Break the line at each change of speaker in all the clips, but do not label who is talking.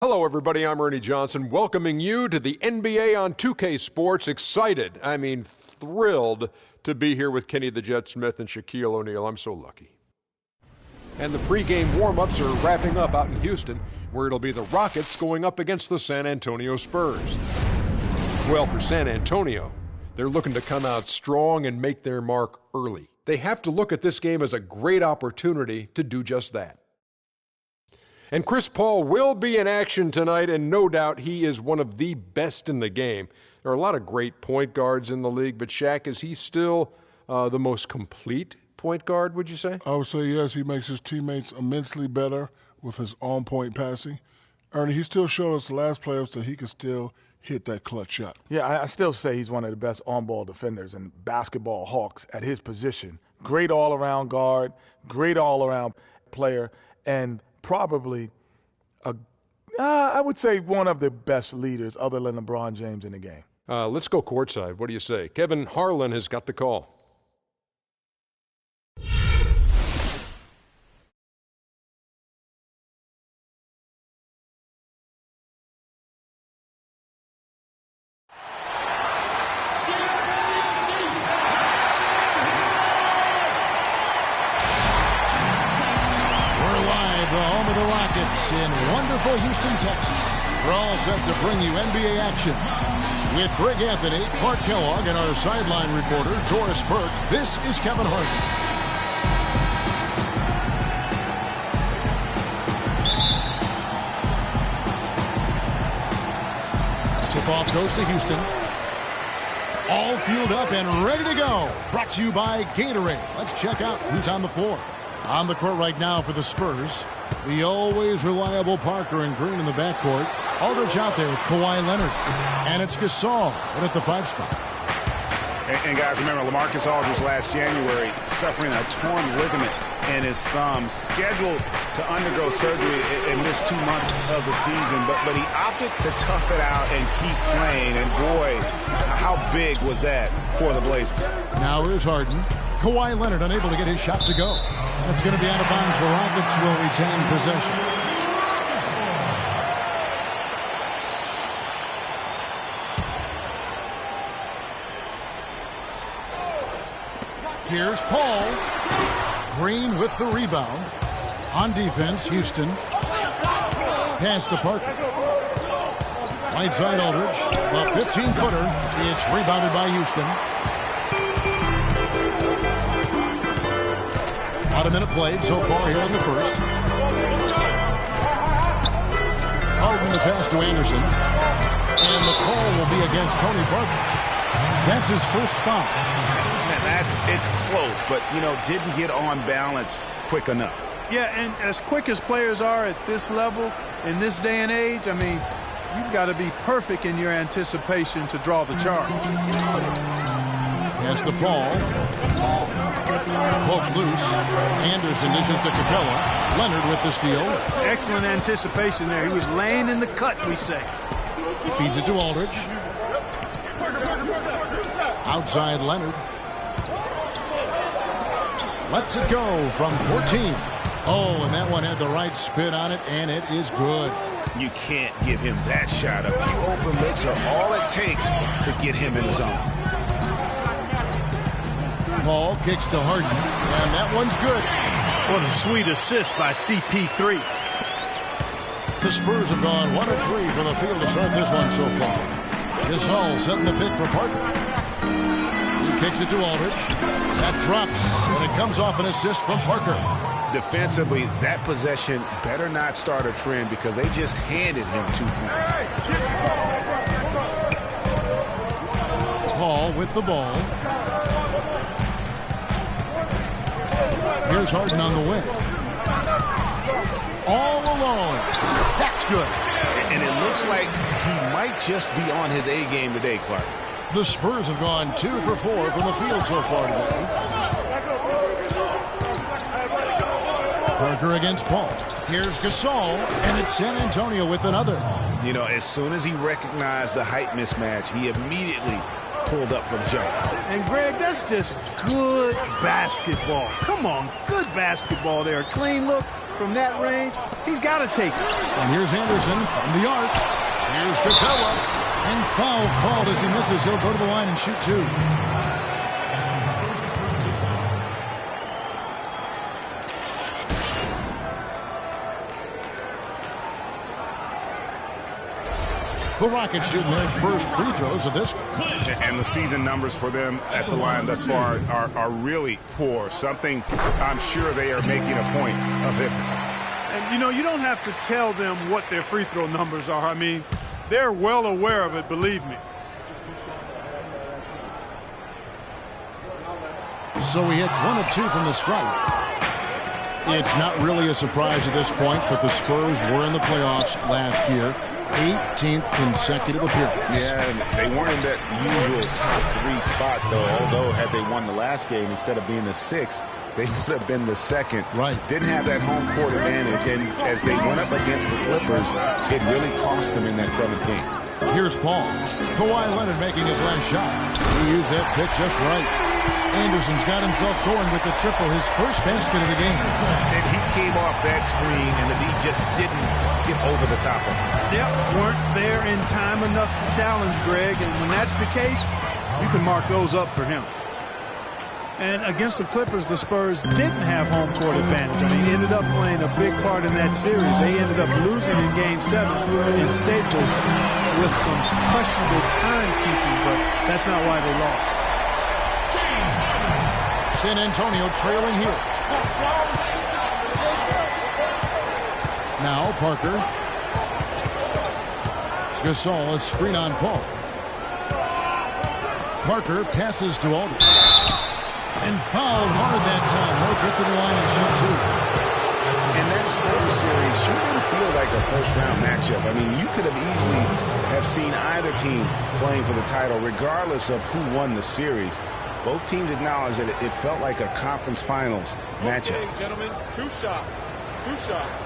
Hello, everybody. I'm Ernie Johnson, welcoming you to the NBA on 2K Sports. Excited, thrilled to be here with Kenny the Jet Smith and Shaquille O'Neal. I'm so lucky. And the pregame warm-ups are wrapping up out in Houston, where it'll be the Rockets going up against the San Antonio Spurs. Well, for San Antonio, they're looking to come out strong and make their mark early. They have to look at this game as a great opportunity to do just that. And Chris Paul will be in action tonight, and no doubt he is one of the best in the game. There are a lot of great point guards in the league, but Shaq, is he still the most complete point guard, would you say?
I would say yes. He makes his teammates immensely better with his on-point passing. Ernie, he still showed us the last playoffs that he could still hit that clutch shot.
Yeah, I still say he's one of the best on-ball defenders and basketball hawks at his position. Great all-around guard, great all-around player, and probably, I would say, one of the best leaders other than LeBron James in the game.
Let's go courtside. What do you say? Kevin Harlan has got the call.
In wonderful Houston, Texas. We're all set to bring you NBA action. With Greg Anthony, Clark Kellogg, and our sideline reporter, Doris Burke, this is Kevin Harlan. Tip-off goes to Houston. All fueled up and ready to go. Brought to you by Gatorade. Let's check out who's on the floor. On the court right now for the Spurs, the always reliable Parker and Green in the backcourt. Aldridge out there with Kawhi Leonard. And it's Gasol in at the 5 spot.
And guys, remember, LaMarcus Aldridge last January suffering a torn ligament in his thumb, scheduled to undergo surgery and miss 2 months of the season. But he opted to tough it out and keep playing. And boy, how big was that for the Blazers?
Now here's Harden. Kawhi Leonard unable to get his shot to go. That's going to be out of bounds. The Rockets will retain possession. Here's Paul. Green with the rebound. On defense, Houston. Pass to Parker. Right side Aldridge. The 15-footer. It's rebounded by Houston. About a minute played so far here in the first. Harden the pass to Anderson. And the call will be against Tony Parker. That's his first foul.
It's close, but, didn't get on balance quick enough.
Yeah, and as quick as players are at this level, in this day and age, you've got to be perfect in your anticipation to draw the charge.
Pass to Paul. Poke loose. Anderson dishes to Capella. Leonard with the steal.
Excellent anticipation there. He was laying in the cut, we say.
Feeds it to Aldridge. Outside Leonard. Lets it go from 14. Oh, and that one had the right spin on it, and it is good.
You can't give him that shot. A few open looks are all it takes to get him in the zone.
Paul kicks to Harden, and that one's good.
What a sweet assist by CP3.
The Spurs have gone 1 of 3 from the field to start this one so far. Gasol setting the pick for Parker. He kicks it to Aldridge. That drops, and it comes off an assist from Parker.
Defensively, that possession better not start a trend because they just handed him 2 points.
Paul with the ball. Here's Harden on the wing. All alone. That's good.
And it looks like he might just be on his A game today, Clark.
The Spurs have gone 2 for 4 from the field so far today. Parker against Paul. Here's Gasol, and it's San Antonio with another.
As soon as he recognized the height mismatch, he immediately pulled up for the jump.
And, Greg, that's just good basketball. Come on, good basketball there. Clean look from that range. He's got to take it.
And here's Anderson from the arc. Here's Capella. And foul called as he misses. He'll go to the line and shoot two. The Rockets shooting their first free throws of this game.
And the season numbers for them at the line thus far are really poor. Something I'm sure they are making a point of emphasis.
And, you know, you don't have to tell them what their free throw numbers are. I mean, they're well aware of it, believe me.
So he hits 1 of 2 from the stripe. It's not really a surprise at this point, but the Spurs were in the playoffs last year. 18th consecutive appearance.
Yeah, and they weren't in that usual top 3 spot, though. Although, had they won the last game, instead of being the 6th, they would have been the 2nd.
Right.
Didn't have that home court advantage, and as they went up against the Clippers, it really cost them in that 7th game.
Here's Paul. Kawhi Leonard making his last shot. He used that pick just right. Anderson's got himself going with the triple, his first basket of the game.
And he came off that screen, and the D just didn't get over the top of him.
Yep, weren't there in time enough to challenge Greg, and when that's the case, you can mark those up for him. And against the Clippers, the Spurs didn't have home court advantage. I mean, ended up playing a big part in that series. They ended up losing in Game 7 in Staples with some questionable timekeeping, but that's not why they lost.
San Antonio trailing here. Now Parker. Gasol, a screen on Paul. Parker passes to Aldridge. And fouled hard that time. He'll get to the line and shoot two.
And that Spurs series sure didn't feel like a first-round matchup. I mean, you could have easily have seen either team playing for the title, regardless of who won the series. Both teams acknowledge that it felt like a conference finals matchup.
Okay, gentlemen, 2 shots. 2 shots.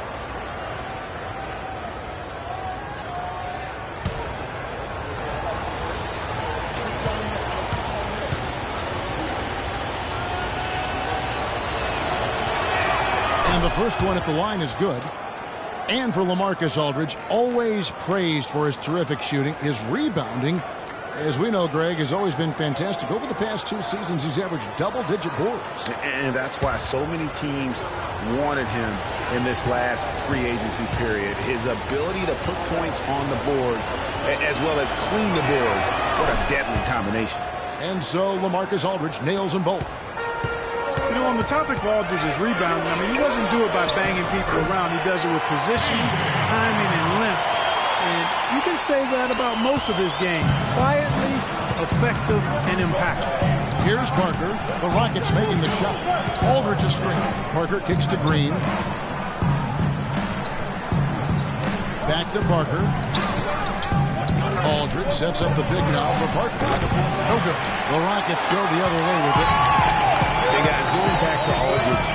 And the first one at the line is good. And for LaMarcus Aldridge, always praised for his terrific shooting, his rebounding. As we know, Greg, has always been fantastic. Over the past 2 seasons, he's averaged double-digit boards.
And that's why so many teams wanted him in this last free agency period. His ability to put points on the board as well as clean the boards. What a deadly combination.
And so LaMarcus Aldridge nails them both.
You know, on the topic of Aldridge's rebounding, I mean, he doesn't do it by banging people around. He does it with position, timing, and length. And you can say that about most of his game. Quietly, effective, and impactful.
Here's Parker. The Rockets making the shot. Aldridge is screen. Parker kicks to Green. Back to Parker. Aldridge sets up the pick now for Parker. No good. The Rockets go the other way with it.
Hey, guys, going back to Aldridge,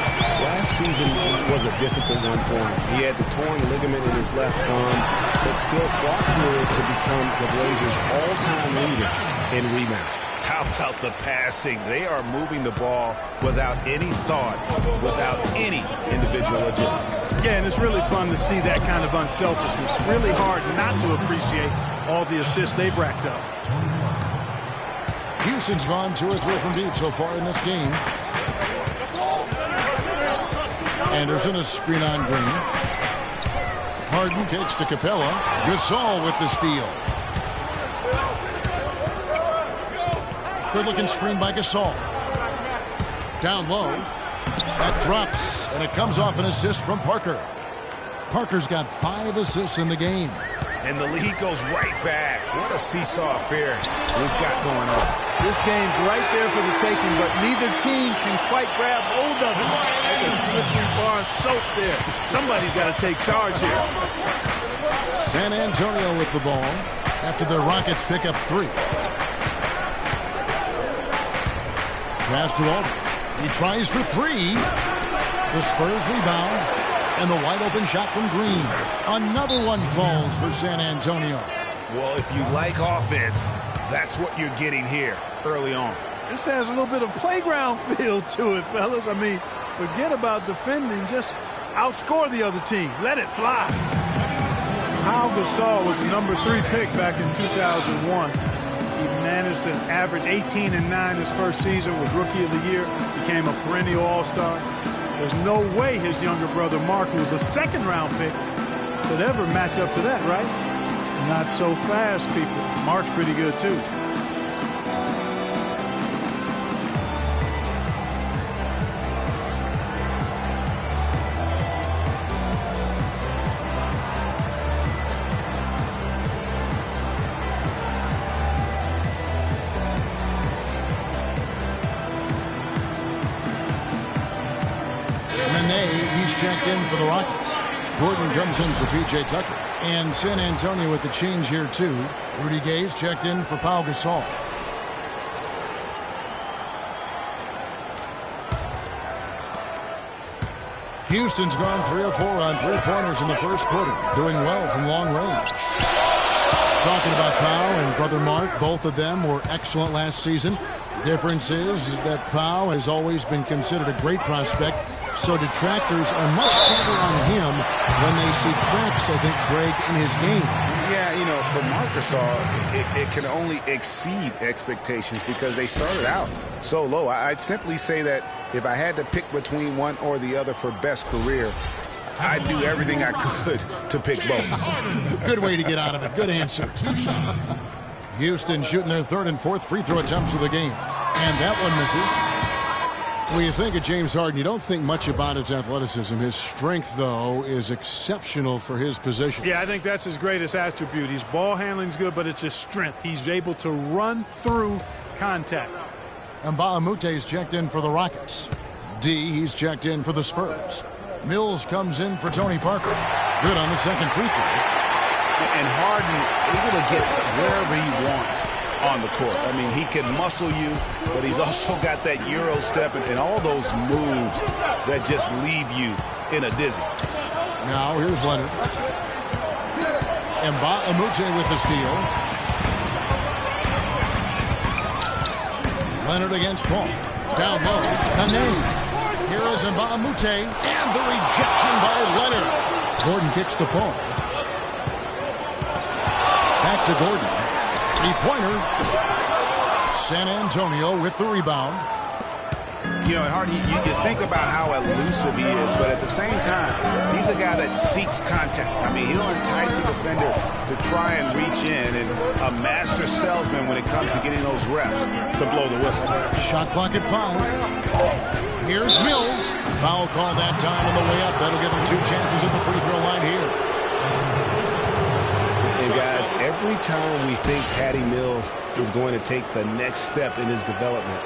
last season was a difficult one for him. He had the torn ligament in his left arm, but still fought through to become the Blazers' all-time leader in rebound. How about the passing? They are moving the ball without any thought, without any individual agility.
Yeah, and it's really fun to see that kind of unselfishness. Really hard not to appreciate all the assists they've racked up.
Houston's gone 2 or 3 from deep so far in this game. Anderson is screen on Green. Harden kicks to Capella. Gasol with the steal. Good looking screen by Gasol. Down low. That drops, and it comes off an assist from Parker. Parker's got 5 assists in the game.
And the lead goes right back. What a seesaw affair we've got going on.
This game's right there for the taking, but neither team can quite grab hold of it. Like a slippery bar of soap there. Somebody's got to take charge here.
San Antonio with the ball after the Rockets pick up 3. Pass to Aldridge. He tries for 3. The Spurs rebound. And the wide open shot from Green. Another one falls for San Antonio.
Well, if you like offense, that's what you're getting here early on.
This has a little bit of playground feel to it, fellas. I mean, forget about defending. Just outscore the other team. Let it fly. Pau Gasol was the #3 pick back in 2001. He managed to average 18 and 9 his first season, was Rookie of the Year, became a perennial All-Star. There's no way his younger brother Mark, who was a second-round pick, could ever match up to that, right? Not so fast, people. Mark's pretty good, too.
He's checked in for the Rockets. Gordon comes in for P.J. Tucker. And San Antonio with the change here, too. Rudy Gay's checked in for Pau Gasol. Houston's gone 3 of 4 on three-pointers in the first quarter, doing well from long range. Talking about Pau and brother Mark, both of them were excellent last season. The difference is that Pau has always been considered a great prospect, so detractors are much harder on him when they see cracks, I think, Greg, in his game.
Yeah, you know, for Marc Gasol, it can only exceed expectations because they started out so low. I'd simply say that if I had to pick between one or the other for best career, I'd do everything I could to pick both.
Good way to get out of it. Good answer. 2 shots. Houston shooting their 3rd and 4th free throw attempts of the game. And that one misses. When you think of James Harden, you don't think much about his athleticism. His strength, though, is exceptional for his position.
Yeah, I think that's his greatest attribute. His ball handling's good, but it's his strength. He's able to run through contact.
And Mbah-a-Moute's checked in for the Rockets. He's checked in for the Spurs. Mills comes in for Tony Parker. Good on the second free throw.
And Harden able to get wherever he wants on the court. I mean, he can muscle you, but he's also got that Euro step and all those moves that just leave you in a dizzy.
Now, here's Leonard. And Mbah-a-Moute with the steal. Leonard against Paul. Down low. Kane. Here is Mbah-a-Moute. And the rejection by Leonard. Gordon kicks to Paul. Back to Gordon. Three-pointer. San Antonio with the rebound.
You know, Harden, you think about how elusive he is, but at the same time, he's a guy that seeks contact. I mean, he'll entice a defender to try and reach in, and a master salesman when it comes to getting those refs to blow the whistle.
Shot clock at 5. Here's Mills. Foul call that time on the way up. That'll give him 2 chances at the free throw line here.
And guys, every time we think Patty Mills is going to take the next step in his development,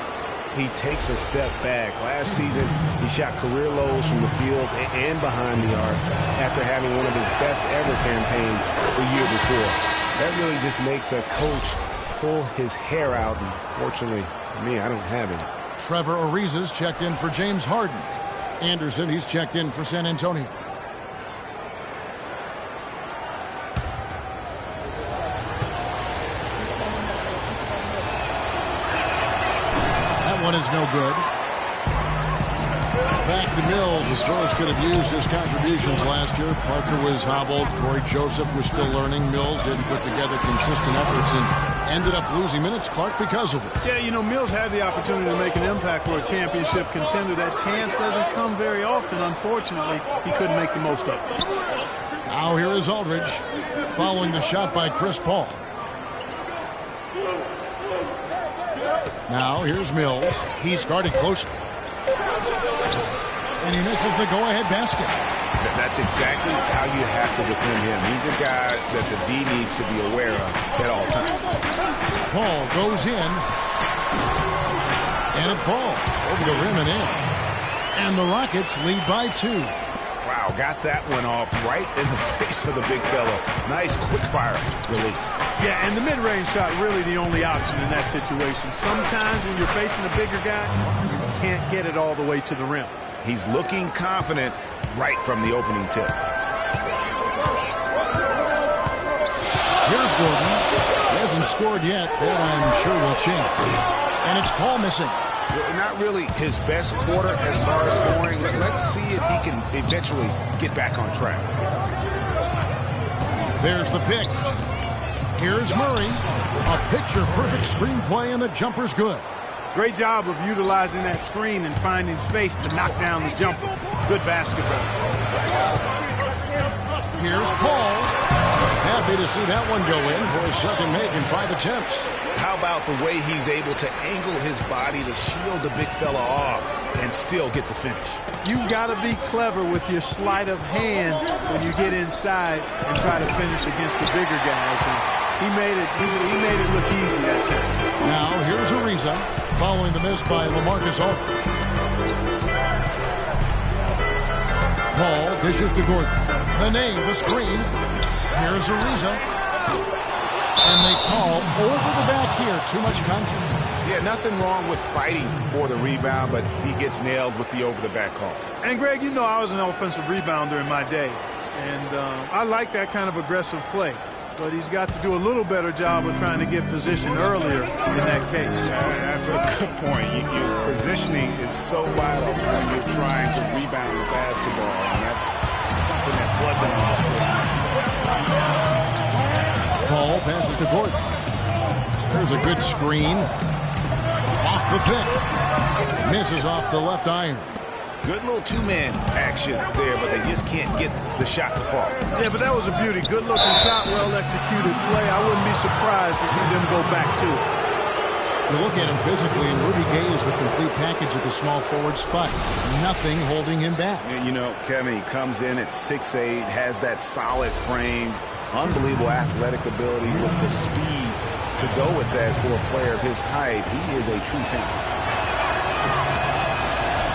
he takes a step back. Last season, he shot career lows from the field and behind the arc after having one of his best ever campaigns the year before. That really just makes a coach pull his hair out, and fortunately for me, I don't have any.
Trevor Ariza's checked in for James Harden. Anderson, he's checked in for San Antonio. One is no good. Back to Mills. The Spurs could have used his contributions last year. Parker was hobbled. Corey Joseph was still learning. Mills didn't put together consistent efforts and ended up losing minutes, Clark, because of it.
Yeah, you know, Mills had the opportunity to make an impact for a championship contender. That chance doesn't come very often. Unfortunately, he couldn't make the most of it.
Now here is Aldridge following the shot by Chris Paul. Now, here's Mills. He's guarded closely. And he misses the go-ahead basket.
That's exactly how you have to defend him. He's a guy that the D needs to be aware of at all times.
Paul goes in. And it falls over the rim and in. And the Rockets lead by 2.
Wow, got that one off right in the face of the big fella. Nice quick-fire release.
Yeah, and the mid-range shot really the only option in that situation. Sometimes when you're facing a bigger guy, you can't get it all the way to the rim.
He's looking confident right from the opening tip.
Here's Gordon. hasn't scored yet. That I'm sure will change. And it's Paul missing.
Not really his best quarter as far as scoring. Let's see if he can eventually get back on track.
There's the pick. Here's Murray. A picture-perfect screenplay, and the jumper's good.
Great job of utilizing that screen and finding space to knock down the jumper. Good basketball.
Here's Paul. Happy to see that one go in for his second make in 5 attempts.
How about the way he's able to angle his body to shield the big fella off and still get the finish?
You've got to be clever with your sleight of hand when you get inside and try to finish against the bigger guys. And he made it look easy that time.
Now here's Ariza following the miss by LaMarcus Aldridge. Paul dishes to Gordon. The name, the screen. Here's Ariza. And they call over the back here. Too much contact.
Yeah, nothing wrong with fighting for the rebound, but he gets nailed with the over-the-back call.
And, Greg, you know I was an offensive rebounder in my day. And I like that kind of aggressive play. But he's got to do a little better job of trying to get position earlier in that case.
That's a good point. Your positioning is so vital when you're trying to rebound the basketball, and that's something that wasn't on display.
Paul passes to Gordon. There's a good screen. Off the pick. Misses off the left iron.
Good little two-man action there, but they just can't get the shot to fall.
Yeah, but that was a beauty. Good-looking shot, well-executed play. I wouldn't be surprised to see them go back to it.
You look at him physically, and Rudy Gay is the complete package at the small forward spot. Nothing holding him back.
You know, Kevin, he comes in at 6'8", has that solid frame, unbelievable athletic ability with the speed to go with that for a player of his height. He is a true talent.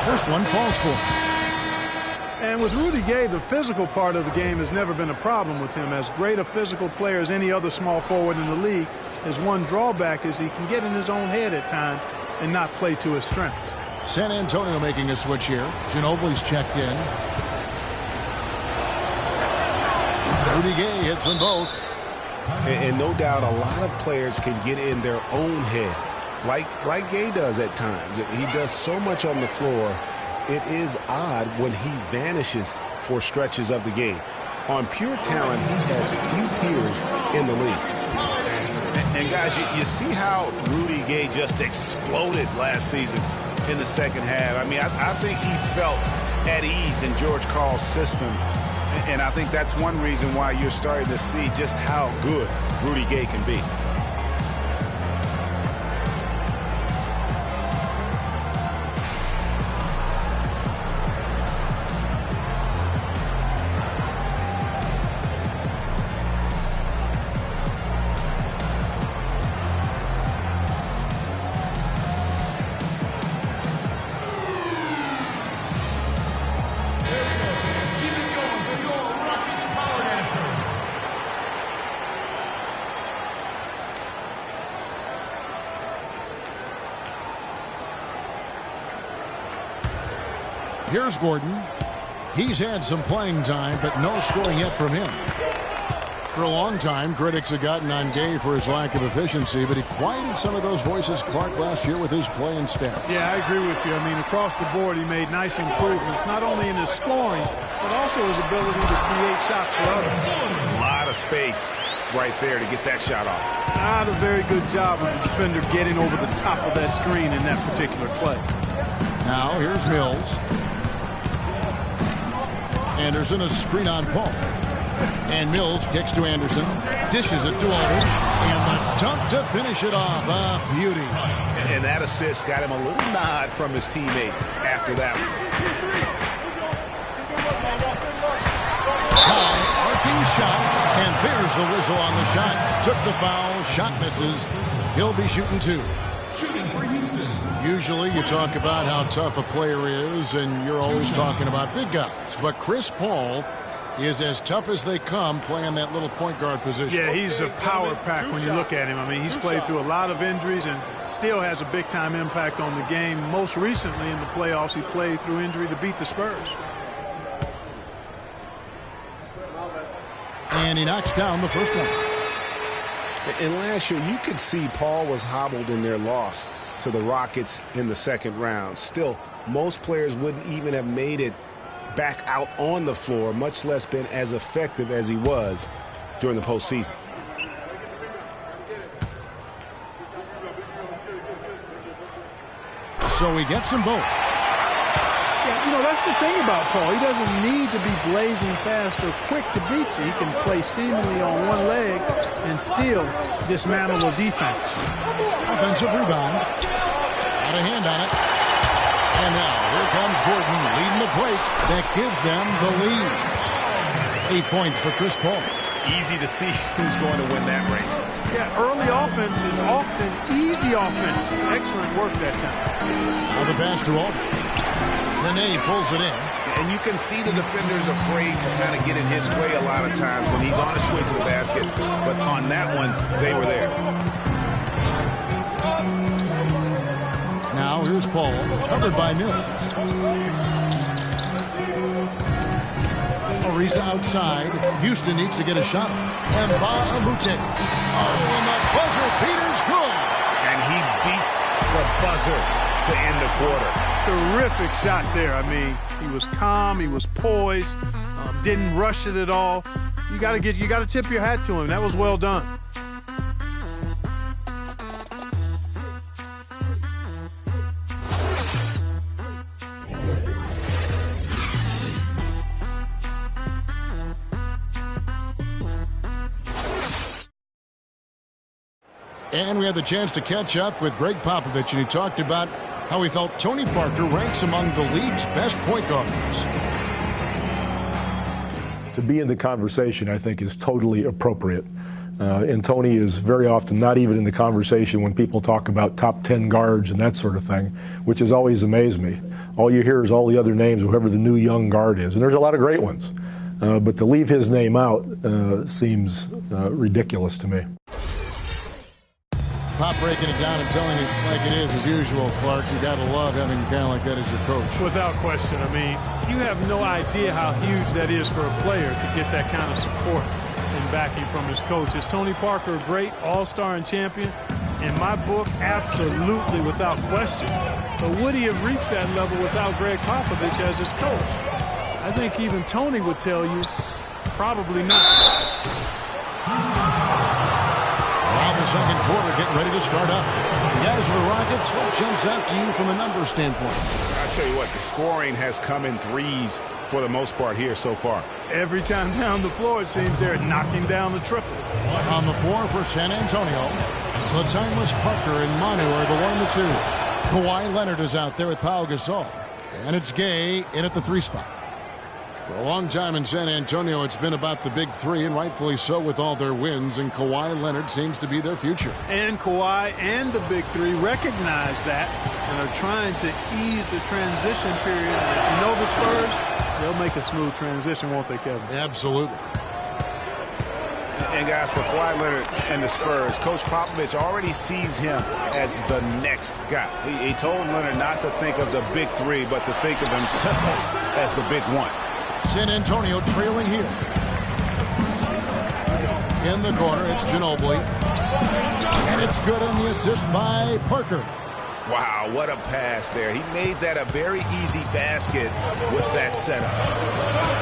First one falls for.
And with Rudy Gay, the physical part of the game has never been a problem with him. As great a physical player as any other small forward in the league, his one drawback is he can get in his own head at times and not play to his strengths.
San Antonio making a switch here. Ginobili's checked in. Rudy Gay hits them both.
And no doubt a lot of players can get in their own head. Like Gay does at times. He does so much on the floor, it is odd when he vanishes for stretches of the game. On pure talent, he has few peers in the league. And guys, you see how Rudy Gay just exploded last season in the second half. I mean, I think he felt at ease in George Karl's system. And I think that's one reason why you're starting to see just how good Rudy Gay can be.
Here's Gordon. He's had some playing time, but no scoring yet from him. For a long time, critics have gotten on Gay for his lack of efficiency, but he quieted some of those voices, Clark, last year with his play and stats.
Yeah, I agree with you. I mean, across the board, he made nice improvements, not only in his scoring, but also his ability to create shots for others.
A lot of space right there to get that shot off.
Not a very good job of the defender getting over the top of that screen in that particular play.
Now, here's Mills. Anderson, a screen on Paul. And Mills kicks to Anderson. Dishes it to Aldridge. And the dunk to finish it off. A beauty.
And that assist got him a little nod from his teammate after that one.
High, arcing shot. And there's the whistle on the shot. Took the foul. Shot misses. He'll be shooting two.
Shooting for Houston.
Usually you talk about how tough a player is, and you're always talking about big guys. But Chris Paul is as tough as they come playing that little point guard position.
Yeah, he's a power pack when you look at him. I mean, he's played through a lot of injuries and still has a big-time impact on the game. Most recently in the playoffs, he played through injury to beat the Spurs.
And he knocks down the first one.
And last year, you could see Paul was hobbled in their loss to the Rockets in the second round. Still, most players wouldn't even have made it back out on the floor, much less been as effective as he was during the postseason.
So he gets them both.
Yeah, you know, that's the thing about Paul. He doesn't need to be blazing fast or quick to beat you. He can play seemingly on one leg and still dismantle the defense.
Offensive rebound. Got a hand on it. And now here comes Gordon leading the break. That gives them the lead. 8 points for Chris Paul.
Easy to see who's going to win that race.
Yeah, early offense is often easy offense. Excellent work that time.
Now the pass to Aldridge. Nene pulls it in.
And you can see the defenders afraid to kind of get in his way a lot of times when he's on his way to the basket. But on that one, they were there.
Now here's Paul, covered by Mills. Ariza outside. Houston needs to get a shot. And Amute. Oh, and the buzzer beater's good.
And he beats the buzzer to end the quarter.
Terrific shot there. I mean, he was calm, he was poised, didn't rush it at all. You got to tip your hat to him. That was well done.
And we had the chance to catch up with Greg Popovich, and he talked about how he felt Tony Parker ranks among the league's best point guards.
To be in the conversation, I think, is totally appropriate. And Tony is very often not even in the conversation when people talk about top 10 guards and that sort of thing, which has always amazed me. All you hear is all the other names, whoever the new young guard is. And there's a lot of great ones. But to leave his name out seems ridiculous to me.
Pop breaking it down and telling it like it is as usual, Clark. You got to love having a guy like that as your coach.
Without question. I mean, you have no idea how huge that is for a player to get that kind of support and backing from his coach. Is Tony Parker a great all-star and champion? In my book, absolutely, without question. But would he have reached that level without Greg Popovich as his coach? I think even Tony would tell you, probably not.
Now the second quarter getting ready to start up. Guys of the Rockets, what jumps out to you from a numbers standpoint?
I tell you what, the scoring has come in threes for the most part here so far.
Every time down the floor, it seems they're knocking down the triple.
On the floor for San Antonio, the timeless Parker and Manu are the 1 and the 2. Kawhi Leonard is out there with Pau Gasol. And it's Gay in at the 3 spot. For a long time in San Antonio, it's been about the big 3, and rightfully so with all their wins, and Kawhi Leonard seems to be their future.
And Kawhi and the big 3 recognize that and are trying to ease the transition period. If you know the Spurs, they'll make a smooth transition, won't they, Kevin?
Absolutely.
And guys, for Kawhi Leonard and the Spurs, Coach Popovich already sees him as the next guy. He told Leonard not to think of the big 3, but to think of himself as the big 1.
San Antonio trailing here. In the corner, it's Ginobili. And it's good on the assist by Parker.
Wow, what a pass there. He made that a very easy basket with that setup.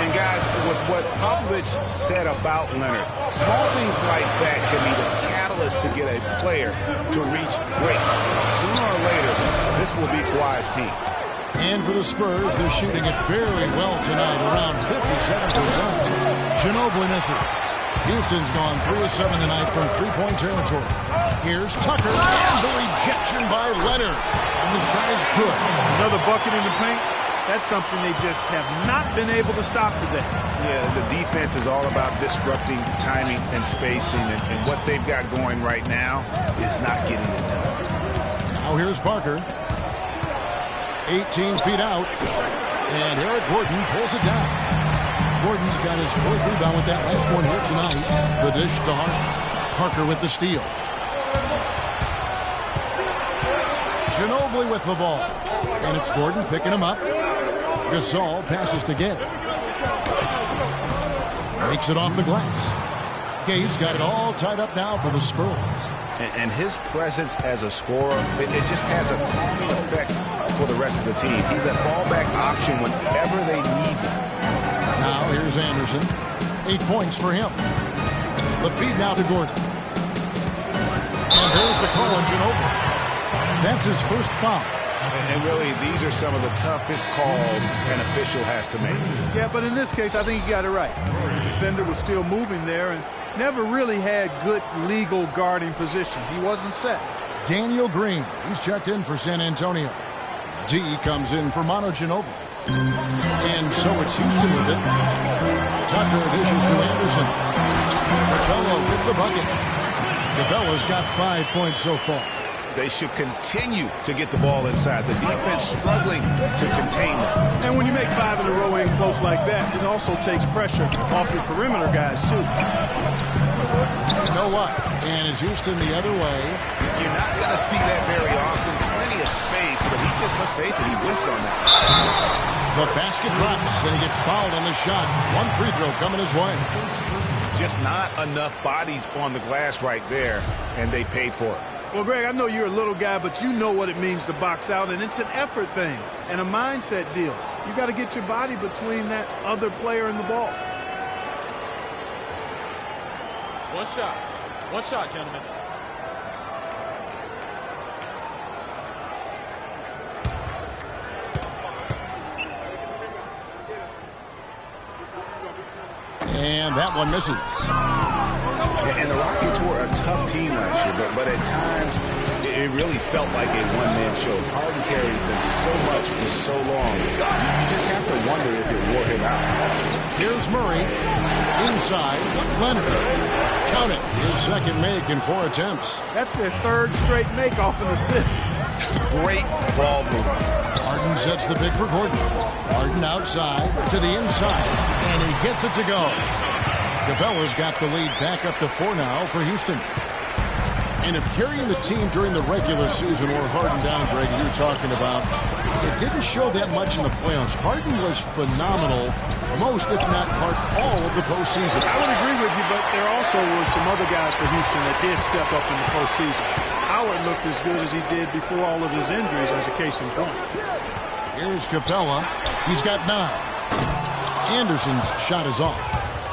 And guys, with what Popovich said about Leonard, small things like that can be the catalyst to get a player to reach greatness. Sooner or later, this will be Kawhi's team.
And for the Spurs, they're shooting it very well tonight, around 57%. Ginobili misses. Houston's gone 3 of 7 tonight from three-point territory. Here's Tucker, and the rejection by Leonard. And the shot is good.
Another bucket in the paint. That's something they just have not been able to stop today.
Yeah, the defense is all about disrupting timing and spacing, and what they've got going right now is not getting it done.
Now here's Parker. 18 feet out, and Eric Gordon pulls it down. Gordon's got his 4th rebound with that last one here tonight. The dish to Hart. Parker with the steal. Ginobili with the ball, and it's Gordon picking him up. Gasol passes to Gay. Makes it off the glass. Gay's got it all tied up now for the Spurs.
And his presence as a scorer, it just has a calming effect for the rest of the team. He's a fallback option whenever they need him.
Now here's Anderson. 8 points for him. The feed now to Gordon. And there's the call on Ginobili. That's his first foul.
And really, these are some of the toughest calls an official has to make.
Yeah, but in this case, I think he got it right. The defender was still moving there and never really had good legal guarding position. He wasn't set.
Daniel Green, he's checked in for San Antonio. D comes in for Manu Ginobili. And so it's Houston with it. Tucker dishes to Anderson. Capella with the bucket. Capella's got 5 points so far.
They should continue to get the ball inside. The defense struggling to contain them.
And when you make 5 in a row in close like that, it also takes pressure off your perimeter guys, too.
You know what? And is Houston the other way?
You're not going to see that very often. Plenty of space, but he just, let's face it, he whiffs on that.
The basket drops, and he gets fouled on the shot. One free throw coming his way.
Just not enough bodies on the glass right there, and they paid for it.
Well, Greg, I know you're a little guy, but you know what it means to box out, and it's an effort thing and a mindset deal. You got to get your body between that other player and the ball.
One shot. One shot, gentlemen.
And that one misses.
And the Rockets were a tough team last year, but at times it really felt like a one-man show. Harden carried them so much for so long. You just have to wonder if it wore him out.
Here's Murray. Inside. Leonard. Count it. His second make in 4 attempts.
That's their third straight make off an assist.
Great ball movement.
Harden sets the pick for Gordon. Harden outside to the inside. And he gets it to go. Capella's got the lead back up to 4 now for Houston. And if carrying the team during the regular season wore Harden down, Greg, you were talking about, it didn't show that much in the playoffs. Harden was phenomenal most, if not part, all of the postseason.
I would agree with you, but there also were some other guys for Houston that did step up in the postseason. Howard looked as good as he did before all of his injuries, as a case in point.
Here's Capella. He's got 9. Anderson's shot is off.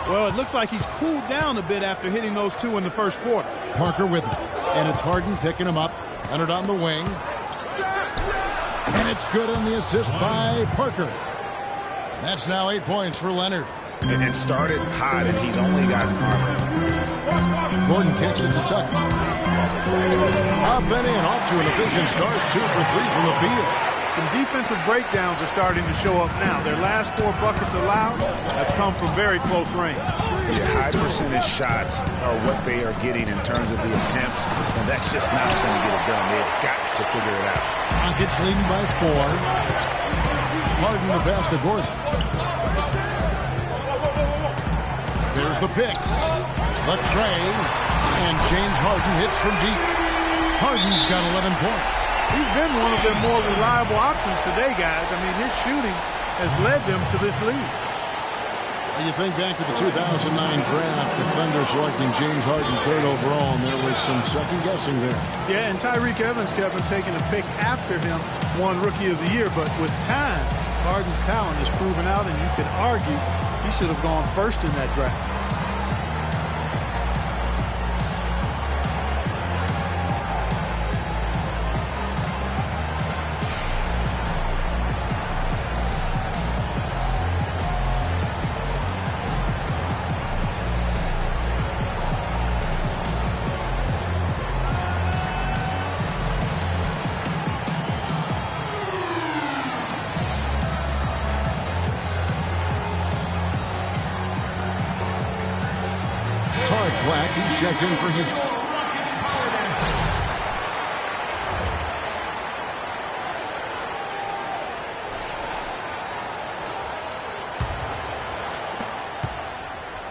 Well, it looks like he's cooled down a bit after hitting those 2 in the first quarter.
Parker with him. And it's Harden picking him up. Leonard on the wing. And it's good on the assist by Parker. That's now 8 points for Leonard.
And it started hot, and he's only got
Gordon kicks it to Tucker. Up and in, off to an efficient start. 2 for 3 from the field.
Some defensive breakdowns are starting to show up now. Their last 4 buckets allowed have come from very close range.
Yeah, high percentage shots are what they are getting in terms of the attempts, and that's just not going to get it done. They've got to figure it out.
Rockets leading by 4. Harden the pass to Gordon. There's the pick. The tray. And James Harden hits from deep. Harden's got 11 points.
He's been one of their more reliable options today, guys. I mean, his shooting has led them to this lead.
When you think back to the 2009 draft, the Thunder selecting James Harden 3rd overall, and there was some second-guessing there.
Yeah, and Tyreek Evans, Kevin, taking a pick after him, won Rookie of the Year. But with time, Harden's talent is proven out, and you could argue he should have gone first in that draft.
Black, he's checked in for his...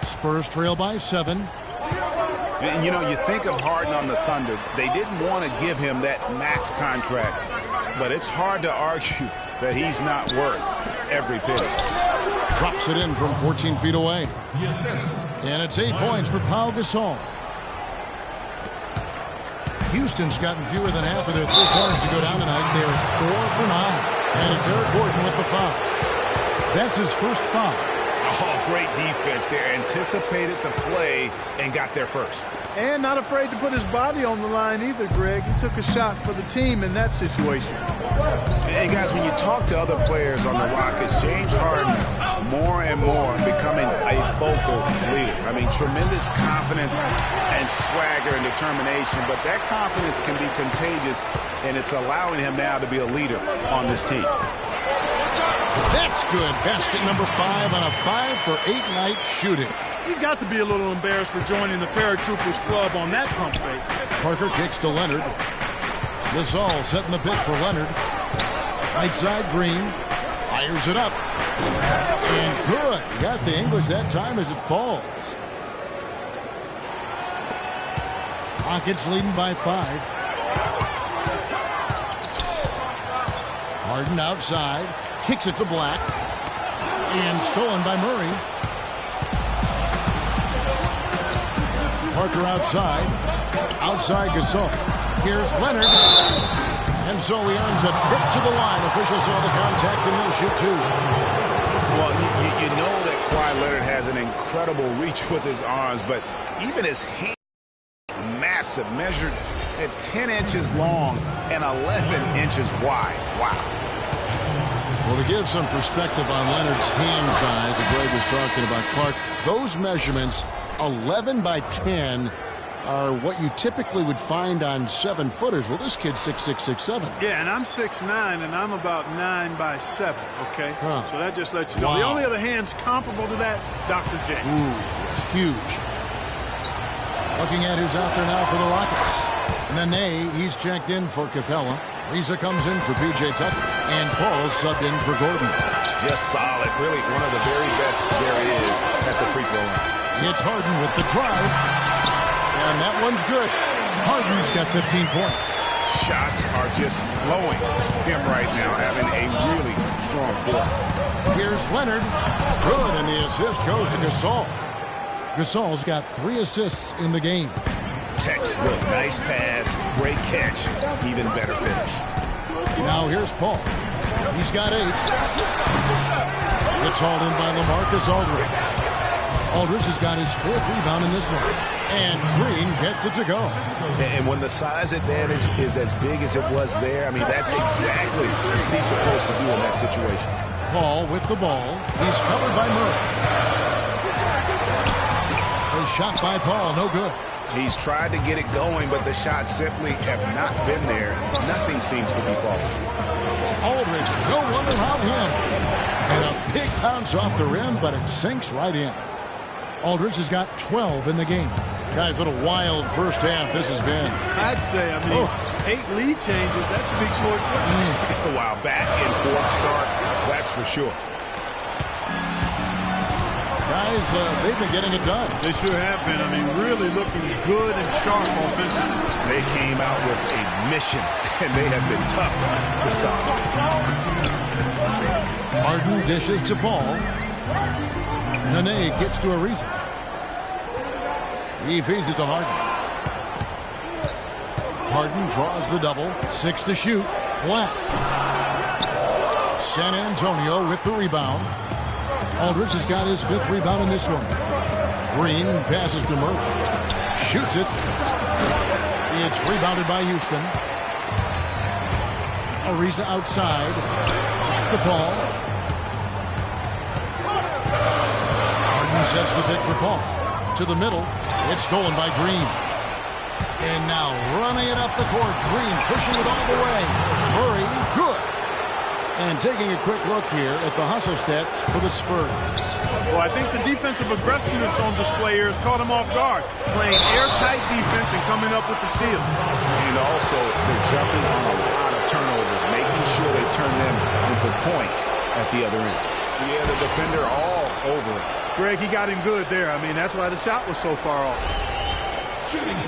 Spurs trail by 7.
And, you know, you think of Harden on the Thunder. They didn't want to give him that max contract, but it's hard to argue that he's not worth every penny.
Drops it in from 14 feet away. And it's 8 points for Pau Gasol. Houston's gotten fewer than half of their three-pointers to go down tonight. They're 4 for 9. And it's Eric Gordon with the foul. That's his first foul.
Oh, great defense there. Anticipated the play and got there first.
And not afraid to put his body on the line either, Greg. He took a shot for the team in that situation.
And guys, when you talk to other players on the Rockets, James Harden more and more becoming a vocal leader. I mean, tremendous confidence and swagger and determination, but that confidence can be contagious, and it's allowing him now to be a leader on this team.
That's good. Basket number 5 on a 5-for-8 night shooting.
He's got to be a little embarrassed for joining the Paratroopers Club on that pump fake.
Parker kicks to Leonard. Gasol setting the pick for Leonard. Right side, Green. Fires it up. And good. Got the English that time as it falls. Rockets leading by 5. Harden outside. Kicks it to Black. And stolen by Murray. Parker outside. Outside Gasol. Here's Leonard. And so he earns a trip to the line. Officials saw the contact and he'll shoot 2.
Well, you know that Kawhi Leonard has an incredible reach with his arms, but even his hand massive, measured at 10 inches long and 11 inches wide. Wow.
Well, to give some perspective on Leonard's hand size, as Greg was talking about Clark, those measurements, 11 by 10, are what you typically would find on 7-footers. Well, this kid's 6'6", 6'7".
Yeah, and I'm 6'9", and I'm about 9 by 7, okay?
Huh.
So that just lets you know.
Wow.
The only other hands comparable to that, Dr. J.
Ooh, it's huge. Looking at who's out there now for the Rockets. Nene, he's checked in for Capella. Lisa comes in for P.J. Tucker. And Paul subbed in for Gordon.
Just solid. Really one of the very best there is at the free throw line.
It's Harden with the drive. And that one's good. Harden's got 15 points.
Shots are just flowing from him right now, having a really strong quarter.
Here's Leonard. Good, and the assist goes to Gasol. Gasol's got 3 assists in the game.
Textbook, nice pass, great catch, even better finish.
Now here's Paul. He's got 8. It's hauled in by LaMarcus Aldridge. Aldridge has got his 4th rebound in this one. And Green gets it to go.
And when the size advantage is as big as it was there, I mean, that's exactly what he's supposed to do in that situation.
Paul with the ball. He's covered by Murray. A shot by Paul, no good.
He's tried to get it going, but the shots simply have not been there. Nothing seems to be falling.
Aldridge, no one around him. And a big bounce off the rim, but it sinks right in. Aldridge has got 12 in the game. Guys, what a wild first half this has been.
I'd say, 8 lead changes, that speaks for itself.
Wow, back and forth start, that's for sure.
Guys, they've been getting it done.
They sure have been. I mean, really looking good and sharp offensively.
They came out with a mission, and they have been tough to stop.
Harden dishes to Paul. Nene gets to Ariza. He feeds it to Harden. Harden draws the double. 6 to shoot. Black. San Antonio with the rebound. Aldridge has got his 5th rebound in this one. Green passes to Murray. Shoots it. It's rebounded by Houston. Ariza outside. The ball. Harden sets the pick for Paul. To the middle. It's stolen by Green. And now running it up the court. Green pushing it all the way. Murray, good. And taking a quick look here at the hustle stats for the Spurs.
Well, I think the defensive aggressiveness on display here has caught him off guard. Playing airtight defense and coming up with the steals.
And also, they're jumping on a lot of turnovers, making sure they turn them into points at the other end. Yeah, the defender all over it.
Greg, he got him good there. I mean, that's why the shot was so far off.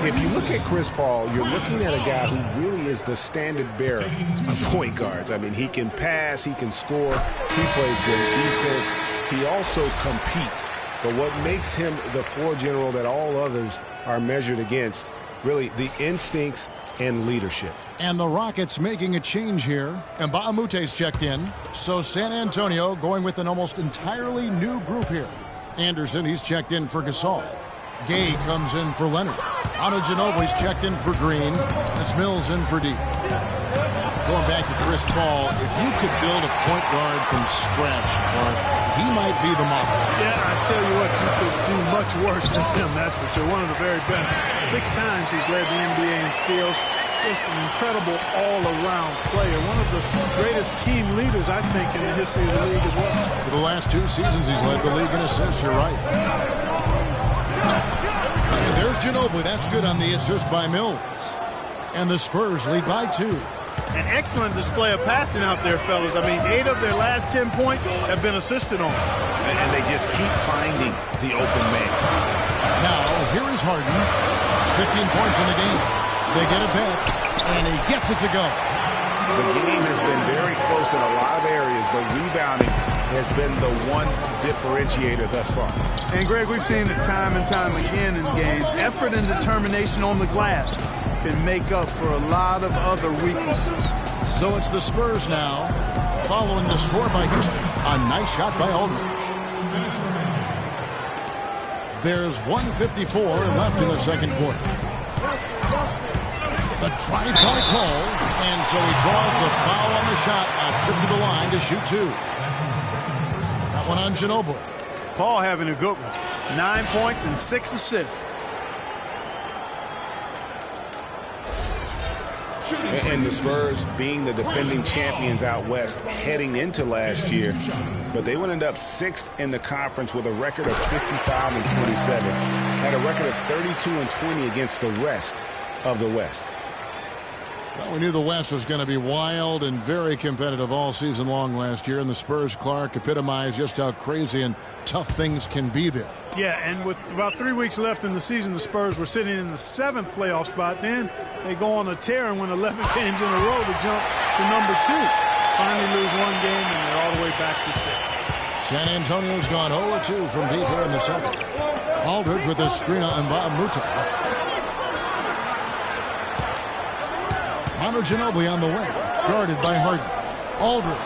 If you look at Chris Paul, you're looking at a guy who really is the standard bearer of point guards. I mean, he can pass, he can score, he plays good defense, he also competes. But what makes him the floor general that all others are measured against, really the instincts and leadership.
And the Rockets making a change here. And Mbaamute's checked in. So San Antonio going with an almost entirely new group here. Anderson, he's checked in for Gasol. Gay comes in for Leonard. Ginobili's checked in for Green. That's Mills in for D. Going back to Chris Paul, if you could build a point guard from scratch, he might be the model.
Yeah, I tell you what, you could do much worse than him, that's for sure. One of the very best. 6 times he's led the NBA in steals. Just an incredible all-around player. One of the greatest team leaders, I think, in the history of the league as well.
For the last 2 seasons, he's led the league in assists. You're right. And there's Ginobili. That's good on the assist by Mills. And the Spurs lead by 2.
An excellent display of passing out there, fellas. I mean, 8 of their last 10 points have been assisted on.
And they just keep finding the open man.
Now, here is Harden. 15 points in the game. They get it back, and he gets it to go.
The game has been very close in a lot of areas, but rebounding has been the one differentiator thus far.
And, Greg, we've seen it time and time again in games. Effort and determination on the glass can make up for a lot of other weaknesses.
So it's the Spurs now, following the score by Houston. A nice shot by Aldridge. There's 1:54 left in the second quarter. The drive by Cole, and so he draws the foul on the shot. A trip to the line to shoot 2. That one on Ginobili.
Paul having a good one. 9 points and 6 assists.
And the Spurs being the defending champions out west heading into last year, but they would end up 6th in the conference with a record of 55 and 27, had a record of 32 and 20 against the rest of the West.
Well, we knew the West was going to be wild and very competitive all season long last year, and the Spurs, Clark, epitomized just how crazy and tough things can be there.
Yeah, and with about 3 weeks left in the season, the Spurs were sitting in the 7th playoff spot. Then they go on a tear and win 11 games in a row to jump to number 2. Finally lose 1 game, and they're all the way back to 6.
San Antonio's gone 0-2 from deep here in the second. Aldridge with a screen on Mbamute. Ginobili on the wing, guarded by Harden. Aldridge.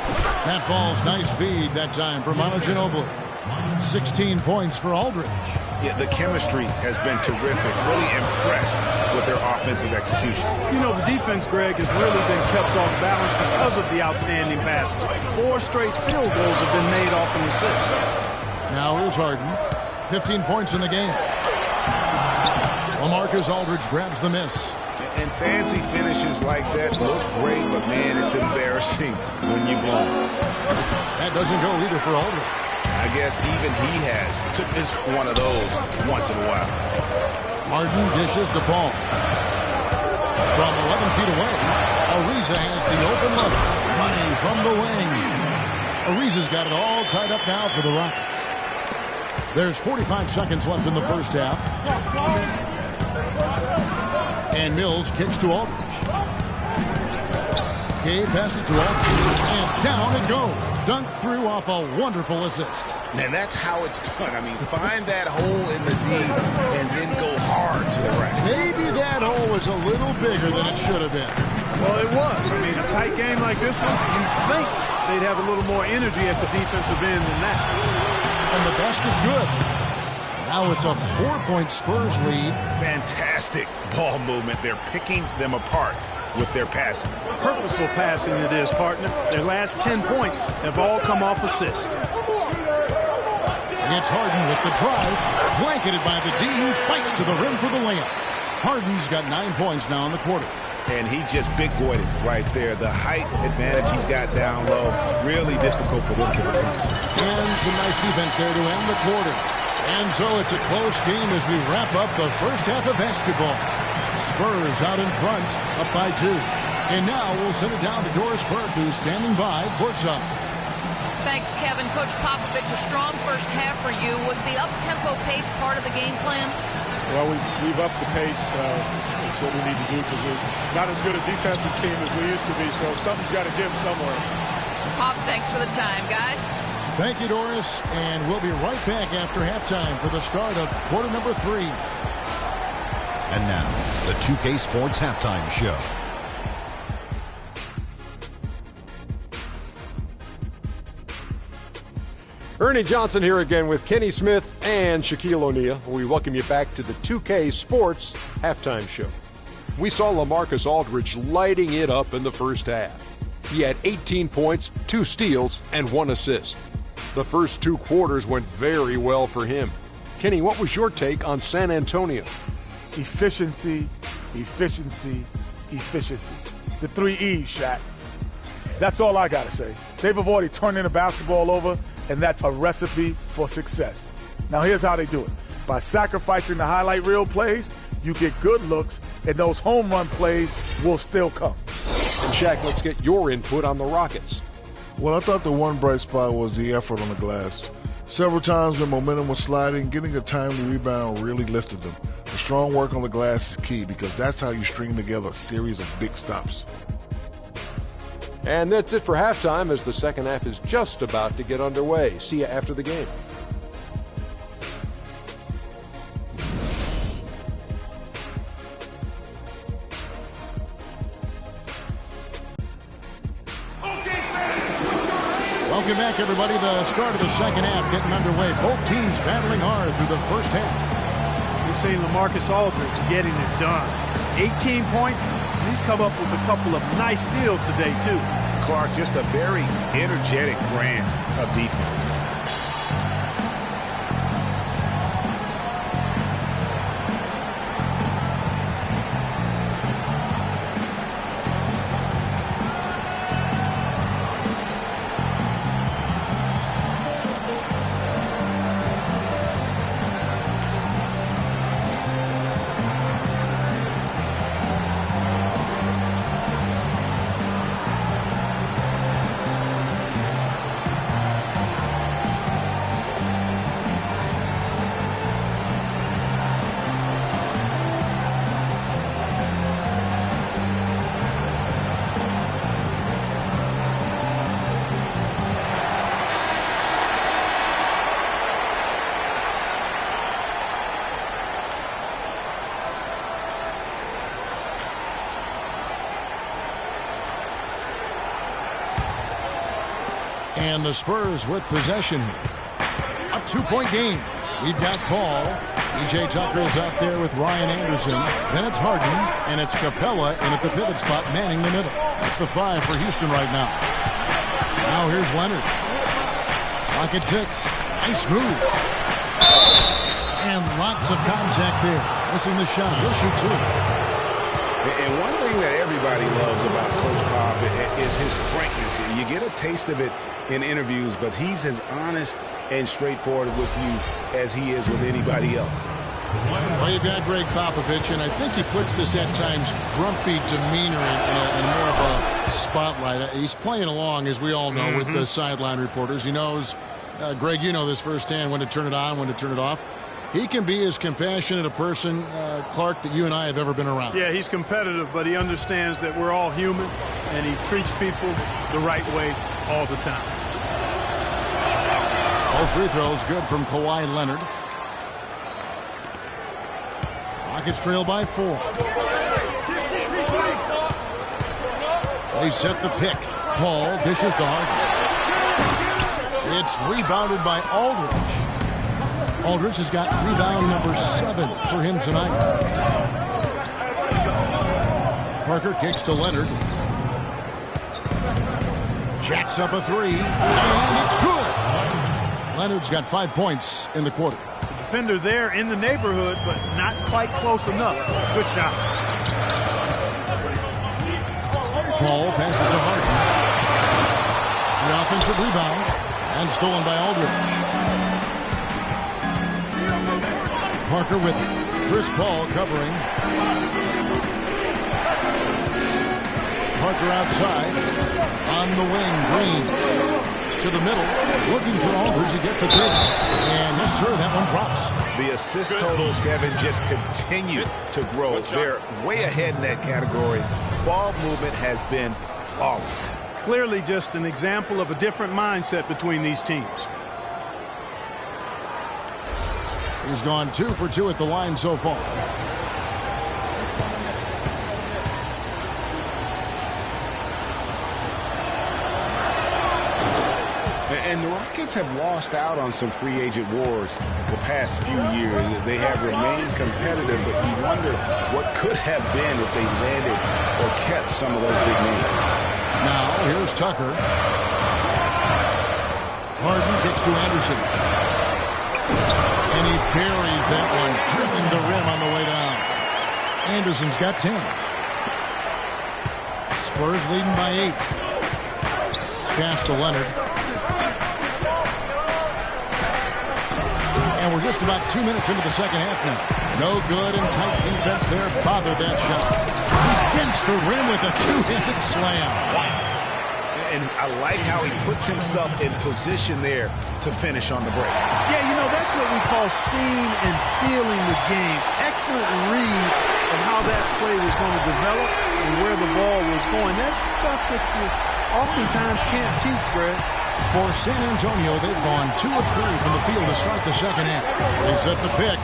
That falls. Nice feed that time for Ginobili. 16 points for Aldridge.
Yeah, the chemistry has been terrific. Really impressed with their offensive execution.
You know, the defense, Greg, has really been kept off balance because of the outstanding passes. 4 straight field goals have been made off an assist.
Now here's Harden. 15 points in the game. LaMarcus Aldridge grabs the miss.
And fancy finishes like that look great, but man, it's embarrassing when you blow.
That doesn't go either for Aldridge.
I guess even he is one of those once in a while.
Harden dishes the ball. From 11 feet away, Ariza has the open look. Money from the wing. Ariza's got it all tied up now for the Rockets. There's 45 seconds left in the first half. And Mills kicks to Aldridge. Gay passes to Aldridge. And down it goes. Dunked through off a wonderful assist.
And that's how it's done. I mean, find that hole in the D and then go hard to the right.
Maybe that hole was a little bigger than it should have been.
Well, it was. I mean, a tight game like this one, you'd think they'd have a little more energy at the defensive end than that.
And the basket good. Now it's a 4-point Spurs lead.
Fantastic ball movement. They're picking them apart with their passing.
Purposeful passing it is, partner. Their last 10 points have all come off assists.
It's Harden with the drive, blanketed by the D, who fights to the rim for the layup. Harden's got 9 points now in the quarter.
And he just big-boyed it right there. The height advantage he's got down low, really difficult for them to defend.
And some nice defense there to end the quarter. And so it's a close game as we wrap up the first half of basketball. Spurs out in front, up by 2. And now we'll send it down to Doris Burke, who's standing by courtside.
Thanks, Kevin. Coach Popovich, a strong first half for you. Was the up-tempo pace part of the game plan?
Well, we've upped the pace. It's what we need to do because we're not as good a defensive team as we used to be, so something's got to give somewhere.
Pop, thanks for the time, guys.
Thank you, Doris. And we'll be right back after halftime for the start of quarter number 3.
And now, the 2K Sports Halftime Show.
Ernie Johnson here again with Kenny Smith and Shaquille O'Neal. We welcome you back to the 2K Sports Halftime Show. We saw LaMarcus Aldridge lighting it up in the first half. He had 18 points, 2 steals, and 1 assist. The first 2 quarters went very well for him. Kenny, what was your take on San Antonio?
Efficiency, efficiency, efficiency. The 3 E's, Shaq. That's all I got to say. They've avoided turning the basketball over, and that's a recipe for success. Now, here's how they do it. By sacrificing the highlight reel plays, you get good looks, and those home run plays will still come.
And Shaq, let's get your input on the Rockets.
Well, I thought the one bright spot was the effort on the glass. Several times when momentum was sliding, getting a timely rebound really lifted them. The strong work on the glass is key because that's how you string together a series of big stops.
And that's it for halftime as the second half is just about to get underway. See you after the game.
Welcome back, everybody. The start of the second half getting underway. Both teams battling hard through the first half.
We've seen LaMarcus Aldridge getting it done. 18 points. He's come up with a couple of nice steals today, too.
Clark, just a very energetic brand of defense.
And the Spurs with possession. A 2-point game. We've got Paul. E.J. Tucker is out there with Ryan Anderson. Then it's Harden, and it's Capella, and at the pivot spot, manning the middle. That's the 5 for Houston right now. Now here's Leonard. Clock at 6. Nice move. And lots of contact there. Missing the shot. He'll shoot 2.
And one thing that everybody loves about Coach Pop is his frankness. You get a taste of it in interviews, but he's as honest and straightforward with you as he is with anybody else.
Well, you've got Greg Popovich, and I think he puts this at times grumpy demeanor in more of a spotlight. He's playing along, as we all know, with the sideline reporters. He knows, Greg, you know this firsthand, when to turn it on, when to turn it off. He can be as compassionate a person, Clark, that you and I have ever been around.
Yeah, he's competitive, but he understands that we're all human, and he treats people the right way all the time.
All free throws good from Kawhi Leonard. Rockets trail by 4. They set the pick. Paul dishes to Harden. It's rebounded by Aldridge. Aldridge has got rebound number 7 for him tonight. Parker kicks to Leonard. Jacks up a 3, and it's good. Leonard's got 5 points in the quarter.
The defender there in the neighborhood, but not quite close enough. Good shot.
Paul passes to Harden. The offensive rebound, and stolen by Aldridge. Parker with it. Chris Paul covering. Parker outside. On the wing, Green. To the middle. Looking for Aldridge. He gets a 3. And yes, sir, that one drops.
The assist totals, Kevin, just continue to grow. They're way ahead in that category. Ball movement has been flawless.
clearly just an example of a different mindset between these teams.
He's gone 2 for 2 at the line so far.
And the Rockets have lost out on some free agent wars the past few years. They have remained competitive, but you wonder what could have been if they landed or kept some of those big names.
Now, here's Tucker. Harden kicks to Anderson. And he buries that one, tripping the rim on the way down. Anderson's got 10. Spurs leading by 8. Pass to Leonard. And we're just about 2 minutes into the second half now. No good, and tight defense there bothered that shot. He dents the rim with a two-handed slam. Wow.
And I like how he puts himself in position there to finish on the break.
Yeah, you know, that's what we call seeing and feeling the game. Excellent read of how that play was going to develop and where the ball was going. That's stuff that you oftentimes can't teach, Greg.
For San Antonio, they've gone 2 of 3 from the field to start the second half. They set the pick.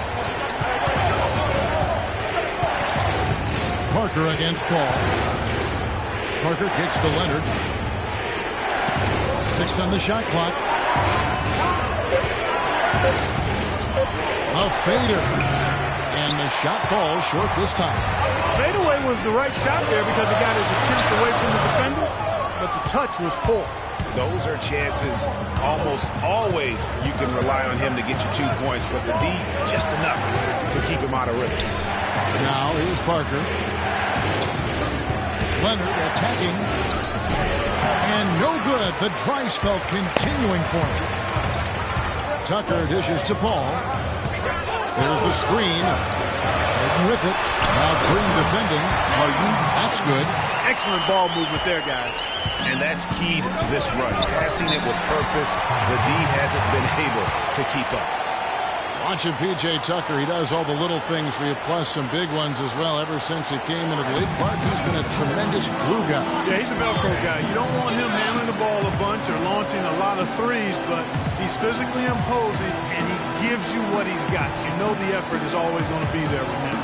Parker against Paul. Parker kicks to Leonard. 6 on the shot clock. A fader. And the shot falls short this time.
Fadeaway was the right shot there because it got his attempt away from the defender, but the touch was poor.
Those are chances almost always you can rely on him to get you 2 points, but the D just enough to keep him out of rhythm.
Now here's Parker. Leonard attacking. And no good. The dry spell continuing for him. Tucker dishes to Paul. There's the screen. Heading with it. Now Green defending. Harden. That's good.
Excellent ball movement there, guys.
And that's keyed this run. Passing it with purpose. The D hasn't been able to keep up.
Watching P.J. Tucker, he does all the little things for you, plus some big ones as well. Ever since he came into the league, Clark, he's been a tremendous glue guy.
Yeah, he's a Velcro guy. You don't want him handling the ball a bunch or launching a lot of threes, but he's physically imposing, and he gives you what he's got. You know the effort is always going to be there with him.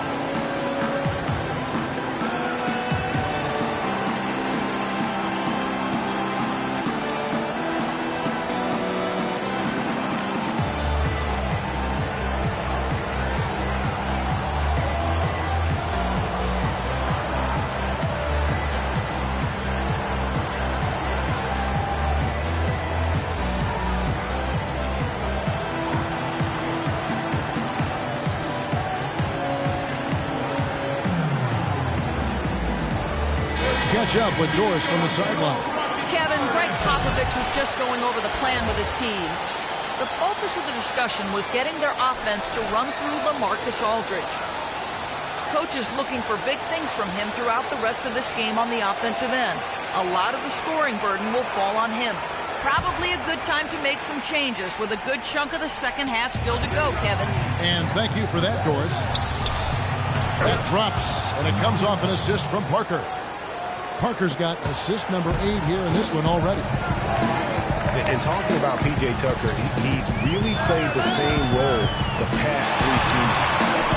Catch up with Doris from the sideline.
Kevin, Greg Popovich was just going over the plan with his team. The focus of the discussion was getting their offense to run through LaMarcus Aldridge. Coach is looking for big things from him throughout the rest of this game on the offensive end. A lot of the scoring burden will fall on him. Probably a good time to make some changes with a good chunk of the second half still to go, Kevin.
And thank you for that, Doris. That drops, and it comes off an assist from Parker. Parker's got assist number 8 here in this one already.
And talking about P.J. Tucker, he's really played the same role the past 3 seasons.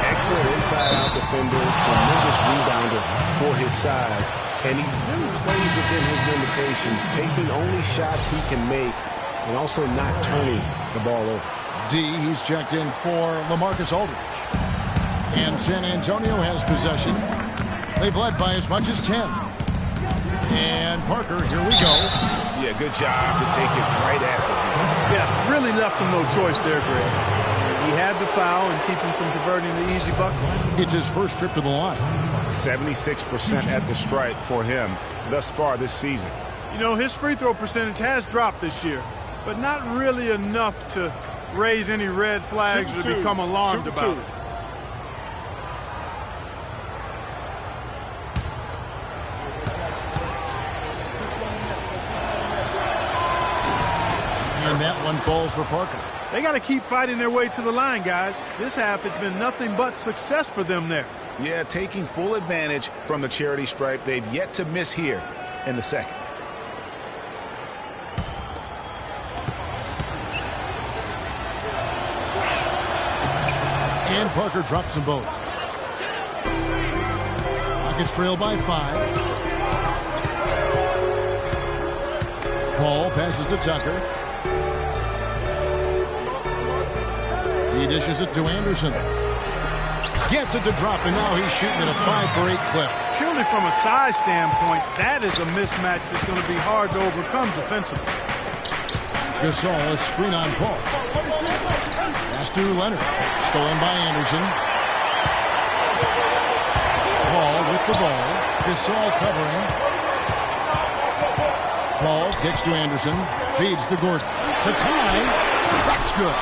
Excellent inside-out defender, tremendous rebounder for his size, and he really plays within his limitations, taking only shots he can make and also not turning the ball over.
D, he's checked in for LaMarcus Aldridge. And San Antonio has possession. They've led by as much as 10. And Parker, here we go.
Yeah, good job to take it right at the defense.
Yeah, really left him no choice there, Greg. He had the foul and keep him from converting the easy bucket.
It's his first trip to the line.
76% at the stripe for him thus far this season.
You know, his free throw percentage has dropped this year, but not really enough to raise any red flags or become alarmed about it.
And that one falls for Parker.
They got to keep fighting their way to the line, guys. This half, it's been nothing but success for them there.
Yeah, taking full advantage from the charity stripe. They've yet to miss here in the second.
Parker drops them both. Rockets trail by 5. Paul passes to Tucker. He dishes it to Anderson. Gets it to drop, and now he's shooting at a 5-for-8 clip.
Purely from a size standpoint, that is a mismatch that's going to be hard to overcome defensively.
Gasol, a screen on Paul. Pass to Leonard. Stolen by Anderson. Paul with the ball. Gasol covering. Paul kicks to Anderson. Feeds to Gordon. To tie. That's good.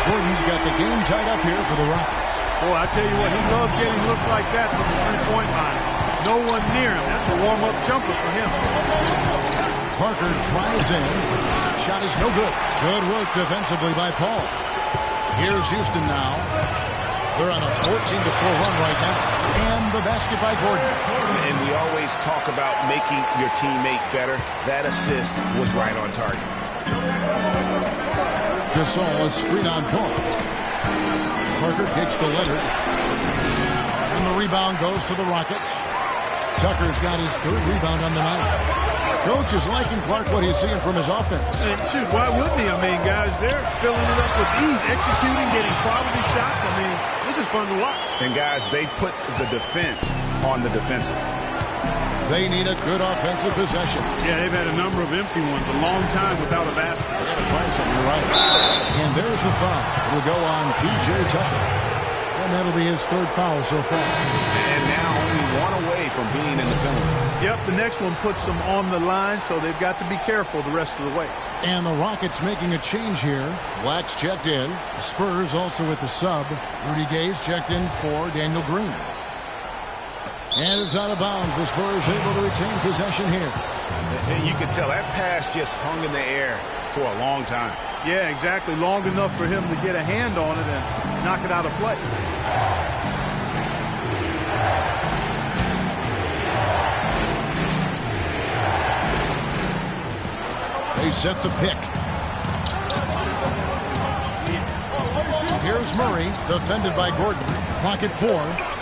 Gordon's got the game tied up here for the Rockets.
Boy, I tell you what, he loves getting looks like that from the three-point line. No one near him. That's a warm-up jumper for him.
Parker drives in. Shot is no good. Good work defensively by Paul. Here's Houston now. They're on a 14-4 run right now. And the basket by Gordon.
And we always talk about making your teammate better. That assist was right on target.
Gasol, a screen on Paul. Parker kicks to Leonard. And the rebound goes to the Rockets. Tucker's got his 3rd rebound on the night. Coach is liking Clark what he's seeing from his offense.
And shoot, why wouldn't he? I mean, guys, they're filling it up with ease, executing, getting quality shots. I mean, this is fun to watch.
And guys, they put the defense on the defensive.
They need a good offensive possession.
Yeah, they've had a number of empty ones, a long time without a basket.
They got to find something, you're right. And there's the foul. It'll go on P.J. Tucker. And that'll be his 3rd foul so far.
And now only 1 away from being in the penalty.
Yep, the next one puts them on the line, so they've got to be careful the rest of the way.
And the Rockets making a change here. Black's checked in. The Spurs also with the sub. Rudy Gay's checked in for Daniel Green. And it's out of bounds. The Spurs able to retain possession here.
And you can tell that pass just hung in the air for a long time.
Yeah, exactly. Long enough for him to get a hand on it and knock it out of play.
They set the pick. Here's Murray, defended by Gordon. Clock at 4.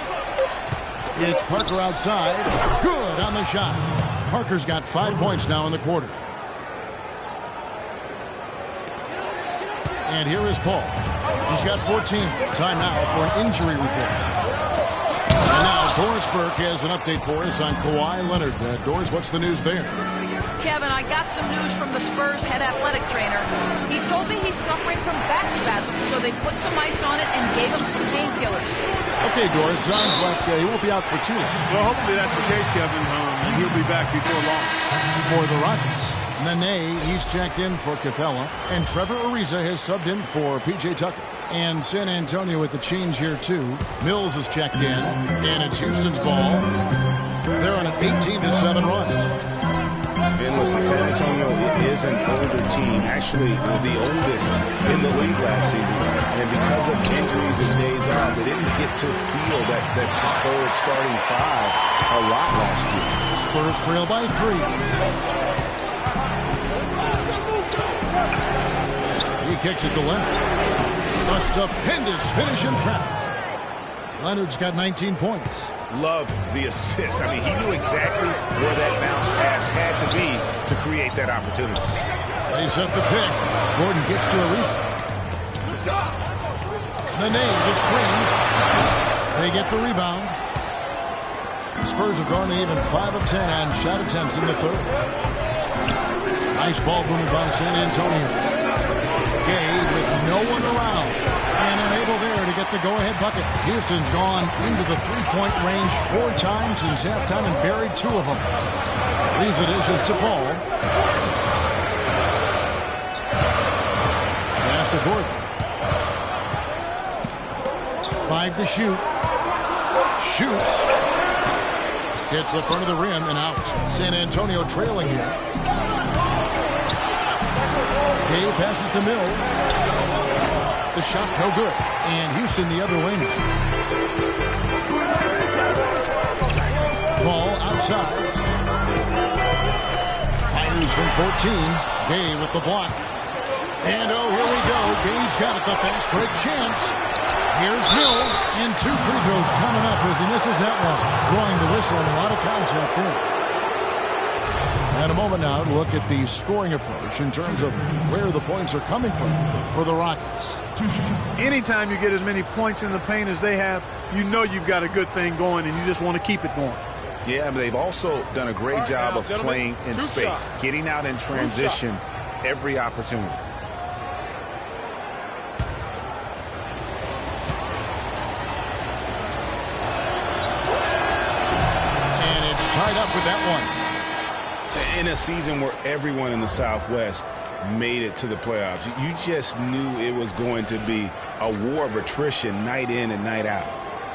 It's Parker outside. Good on the shot. Parker's got 5 points now in the quarter. And here is Paul. He's got 14. Time now for an injury report. And now Doris Burke has an update for us on Kawhi Leonard. Doris, what's the news there?
Kevin, I got some news from the Spurs head athletic trainer. He told me he's suffering from back spasms, so they put some ice on it and gave him some painkillers.
Okay, Doris, sounds like he won't be out for too long.
Well, hopefully that's the case, Kevin. He'll be back before long.
For the Rockets, Nene, he's checked in for Capella, and Trevor Ariza has subbed in for P.J. Tucker. And San Antonio with the change here, too. Mills is checked in, and it's Houston's ball. They're on an 18-7 run.
And listen, San Antonio is an older team, actually the oldest in the league last season. And because of injuries and days off, they didn't get to feel that preferred starting 5 a lot last year.
Spurs trail by 3. He kicks it to Leonard. A stupendous finish in traffic. Leonard's got 19 points.
Loved the assist. I mean, he knew exactly where that bounce pass had to be to create that opportunity.
They set the pick. Gordon gets to Ariza. Nene, the screen. They get the rebound. The Spurs have gone to even 5 of 10 on shot attempts in the 3rd. Nice ball movement by San Antonio. Gay with no one around. And unable there to get the go-ahead bucket. Houston's gone into the three-point range 4 times since halftime and buried 2 of them. Leaves the dishes to Paul. Pass to Gordon. 5 to shoot. Shoots. Hits the front of the rim and out. San Antonio trailing here. Gay passes to Mills. The shot no good. And Houston the other way now. Ball outside. Fires from 14. Gay with the block. And oh, here we go. Gay's got it. The fast break chance. Here's Mills, and 2 free throws coming up as he misses that one. Drawing the whistle and a lot of contact there. And a moment now to look at the scoring approach in terms of where the points are coming from for the Rockets.
Anytime you get as many points in the paint as they have, you know you've got a good thing going, and you just want to keep it going.
Yeah, but they've also done a great job of playing in space, getting out in transition every opportunity.
And it's tied up with that one.
In a season where everyone in the Southwest made it to the playoffs, you just knew it was going to be a war of attrition night in and night out.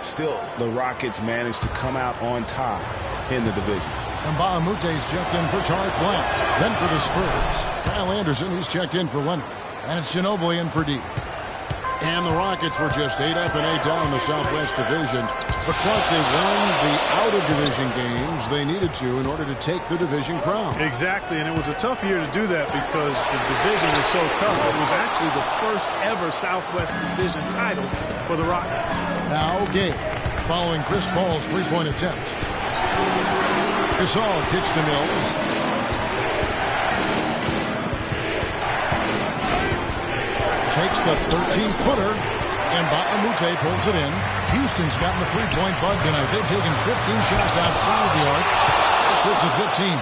Still, the Rockets managed to come out on top in the division.
And Baamute's checked in for Tariq Blank. Then for the Spurs, Kyle Anderson, he's checked in for Leonard. And it's Ginobili in for D. And the Rockets were just 8 up and 8 down in the Southwest Division. But Clark, they won the out-of-division games they needed to in order to take the division crown.
Exactly, and it was a tough year to do that because the division was so tough. It was actually the first ever Southwest Division title for the Rockets.
Now Gabe, following Chris Paul's three-point attempt. Gasol kicks to Mills. Takes the 13-footer, and Baamute pulls it in. Houston's gotten the three-point bug tonight. They've taken 15 shots outside the arc. Six of 15.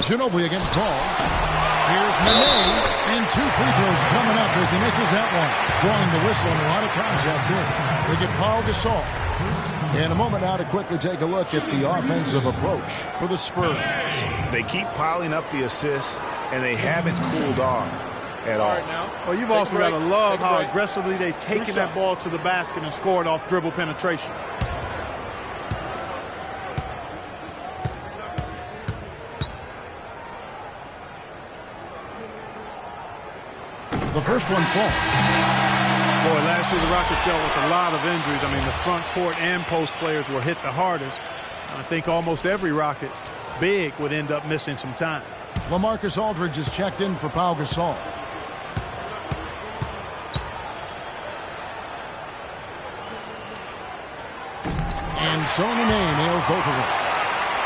Ginobili against Paul. Here's Nene, and 2 free throws coming up as he misses that one. Drawing the whistle and a lot of contact there. They get Paul Gasol. In a moment now to quickly take a look at the offensive approach for the Spurs.
They keep piling up the assists, and they haven't cooled off at all.
Well, you've also got to love how aggressively they've taken that ball to the basket and scored off dribble penetration.
The first one falls.
Boy, last year the Rockets dealt with a lot of injuries. I mean, the front court and post players were hit the hardest. I think almost every Rocket big would end up missing some time.
LaMarcus Aldridge is checked in for Pau Gasol. And Sonny May nails both of them.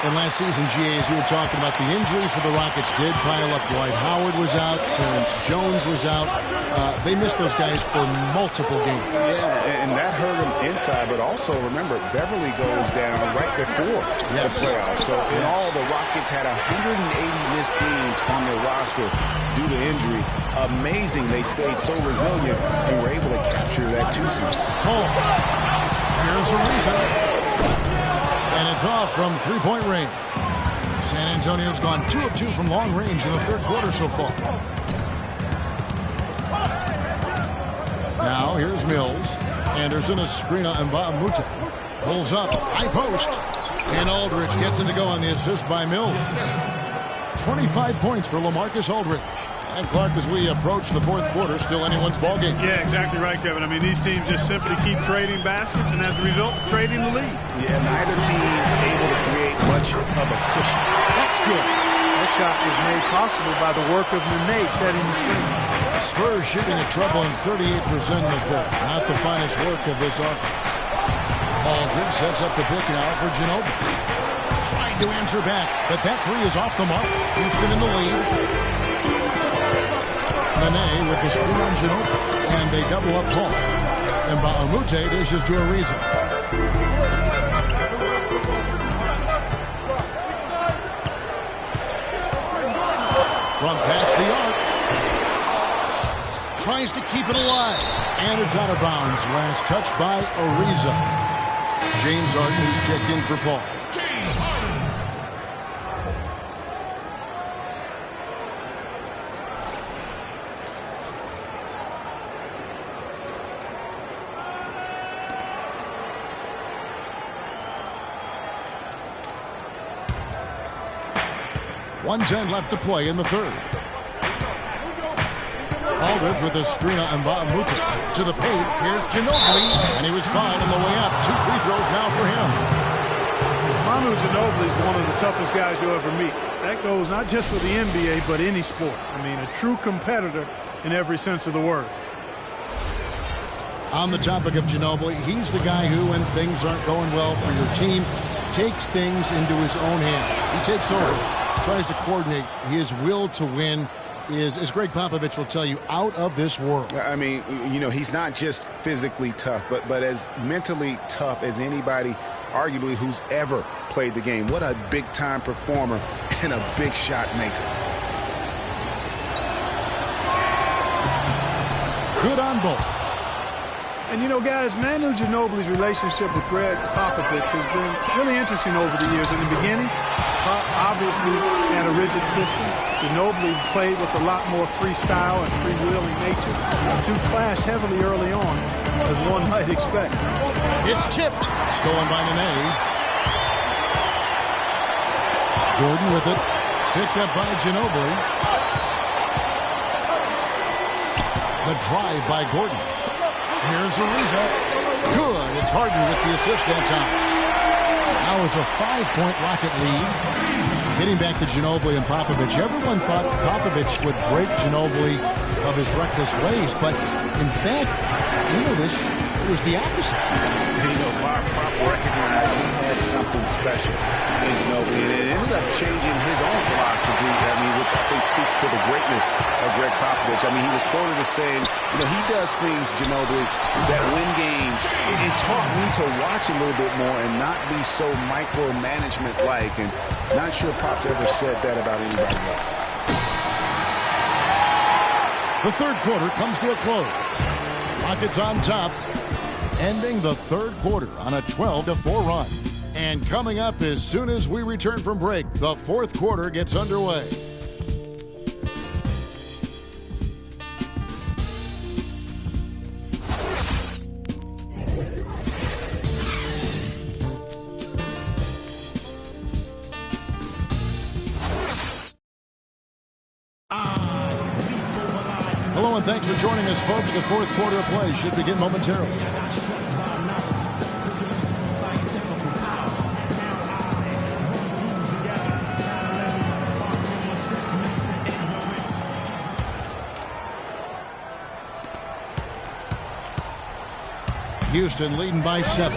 And last season, GA, as you were talking about, the injuries for the Rockets did pile up. Dwight Howard was out. Terrence Jones was out. They missed those guys for multiple games.
Yeah, and that hurt them inside. But also, remember, Beverly goes down right before the playoffs. So, in all, the Rockets had 180 missed games on their roster due to injury. Amazing they stayed so resilient and were able to capture that 2 seed.
Oh, here's a reason. And it's off from three-point range. San Antonio's gone 2 of 2 from long range in the third quarter so far. Now here's Mills. Anderson, a screen on Baamute. Pulls up, high post. And Aldridge gets it to go on the assist by Mills. 25 points for LaMarcus Aldridge. And Clark, as we approach the fourth quarter, still anyone's ballgame.
Yeah, exactly right, Kevin. I mean, these teams just simply keep trading baskets, and as a result, trading the lead.
Yeah, neither team able to create much of a cushion.
That's good. That shot was made possible by the work of Nene setting the screen.
The Spurs shooting a troubling 38% in the third. Not the finest work of this offense. Aldridge sets up the pick now for Ginobili. Trying to answer back, but that three is off the mark. Houston in the lead. Nene with the screen on Ginobili, and they double up Paul. And Baamute dishes to a reason. From past the arc. Tries to keep it alive. And it's out of bounds. Last touch by Ariza. James Harden is checked in for Paul. .110 left to play in the third. Aldridge with a screen on Baamute. To the paint, here's Ginobili, and he was fouled on the way up. 2 free throws now for him.
Manu Ginobili is one of the toughest guys you'll ever meet. That goes not just for the NBA, but any sport. I mean, a true competitor in every sense of the word.
On the topic of Ginobili, he's the guy who, when things aren't going well for your team, takes things into his own hands. He takes over, tries to coordinate. His will to win is, as Greg Popovich will tell you, out of this world.
I mean, you know, he's not just physically tough, but as mentally tough as anybody, arguably, who's ever played the game. What a big-time performer and a big shot maker.
Good on both.
And, you know, guys, Manu Ginobili's relationship with Greg Popovich has been really interesting over the years. In the beginning, obviously had a rigid system. Ginobili played with a lot more freestyle and freewheeling nature. The two clashed heavily early on, as one might expect.
It's tipped. Stolen by Nene. Gordon with it. Picked up by Ginobili. The drive by Gordon. Here's Ariza. Good. It's Harden with the assist that time. Now it's a 5-point Rocket lead. Getting back to Ginobili and Popovich, everyone thought Popovich would break Ginobili of his reckless ways, but in fact, you know this, it was the opposite.
You know, Pop recognized he had something special in Ginobili, and it ended up changing his own philosophy, which I think speaks to the greatness of Greg Popovich. I mean, he was quoted as saying, you know, he does things, Ginobili, that win games. It taught me to watch a little bit more and not be so micromanagement-like, and not sure Pop's ever said that about anybody else.
The third quarter comes to a close. Rockets on top, ending the third quarter on a 12-4 run. And coming up as soon as we return from break, the fourth quarter gets underway. Hello and thanks for joining us, folks. The fourth quarter of play should begin momentarily. Houston leading by 7.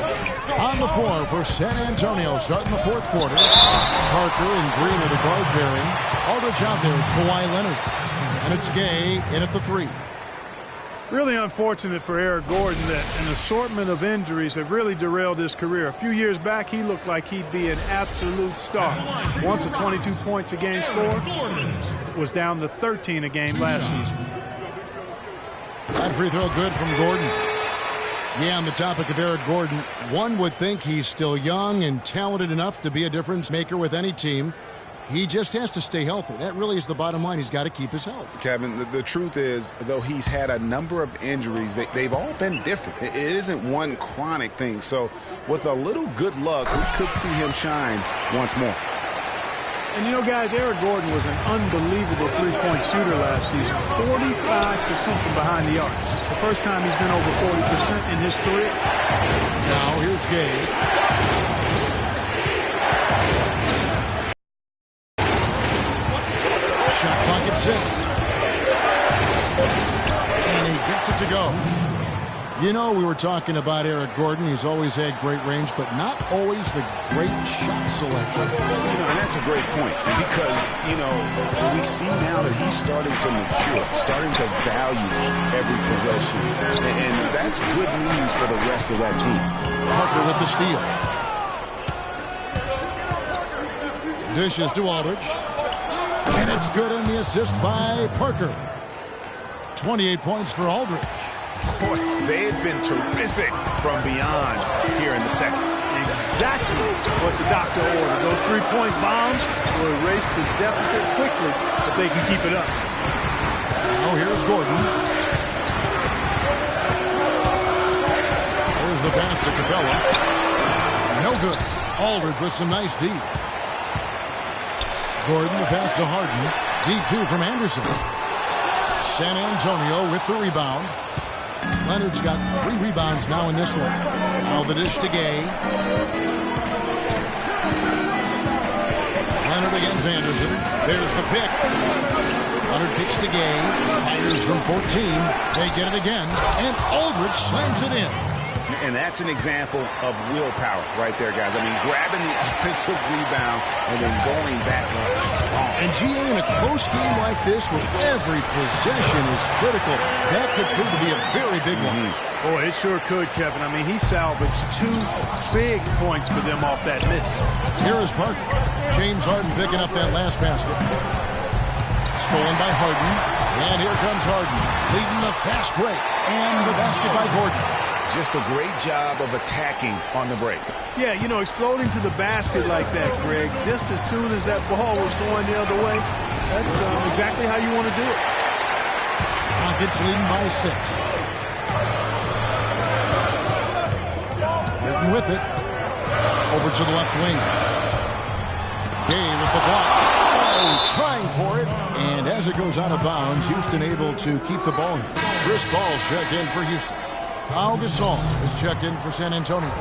On the floor for San Antonio, starting the fourth quarter. Parker and Green are the guard pairing. Aldridge out there, Kawhi Leonard. And it's Gay in at the 3.
Really unfortunate for Eric Gordon that an assortment of injuries have really derailed his career. A few years back, he looked like he'd be an absolute star. Once a 22 points a game scorer, was down to 13 a game last season.
That free throw good from Gordon. Yeah, on the topic of Eric Gordon, one would think he's still young and talented enough to be a difference maker with any team. He just has to stay healthy. That really is the bottom line. He's got to keep his health.
Kevin, the truth is, though he's had a number of injuries, they've all been different. It isn't one chronic thing. So with a little good luck, we could see him shine once more.
And, you know, guys, Eric Gordon was an unbelievable three-point shooter last season. 45% from behind the arc. The first time he's been over 40% in his career.
Now here's Gay. Shot clock at 6. And he gets it to go. You know, we were talking about Eric Gordon. He's always had great range, but not always the great shot selection.
You know, and that's a great point because, you know, we see now that he's starting to mature, starting to value every possession. And that's good news for the rest of that team.
Parker with the steal. Dishes to Aldridge. And it's good on the assist by Parker. 28 points for Aldridge.
Boy, they've been terrific from beyond here in the second.
Exactly what the doctor ordered. Those three-point bombs will erase the deficit quickly if they can keep it up.
Now here's Gordon. There's the pass to Capella. No good. Aldridge with some nice D. Gordon the pass to Harden. D2 from Anderson. San Antonio with the rebound. Leonard's got 3 rebounds now in this one. Now the dish to Gay. Leonard against Anderson. There's the pick. Leonard kicks to Gay. Fires from 14. They get it again. And Aldridge slams it in.
And that's an example of willpower right there, guys. I mean, grabbing the offensive rebound and then going back up strong.
And GA, in a close game like this, where every possession is critical, that could prove to be a very big one.
Boy, it sure could, Kevin. I mean, he salvaged 2 big points for them off that miss.
Here is Parker. James Harden picking up that last basket. Stolen by Harden. And here comes Harden, leading the fast break. And the basket by Gordon.
Just a great job of attacking on the break.
Yeah, you know, exploding to the basket like that, Greg, just as soon as that ball was going the other way, that's exactly how you want to do it.
Rockets leading by 6. Harden with it. Over to the left wing. Gay with the block. Oh, trying for it. And as it goes out of bounds, Houston able to keep the ball. Chris Paul's checked in for Houston. Pau Gasol is checked in for San Antonio.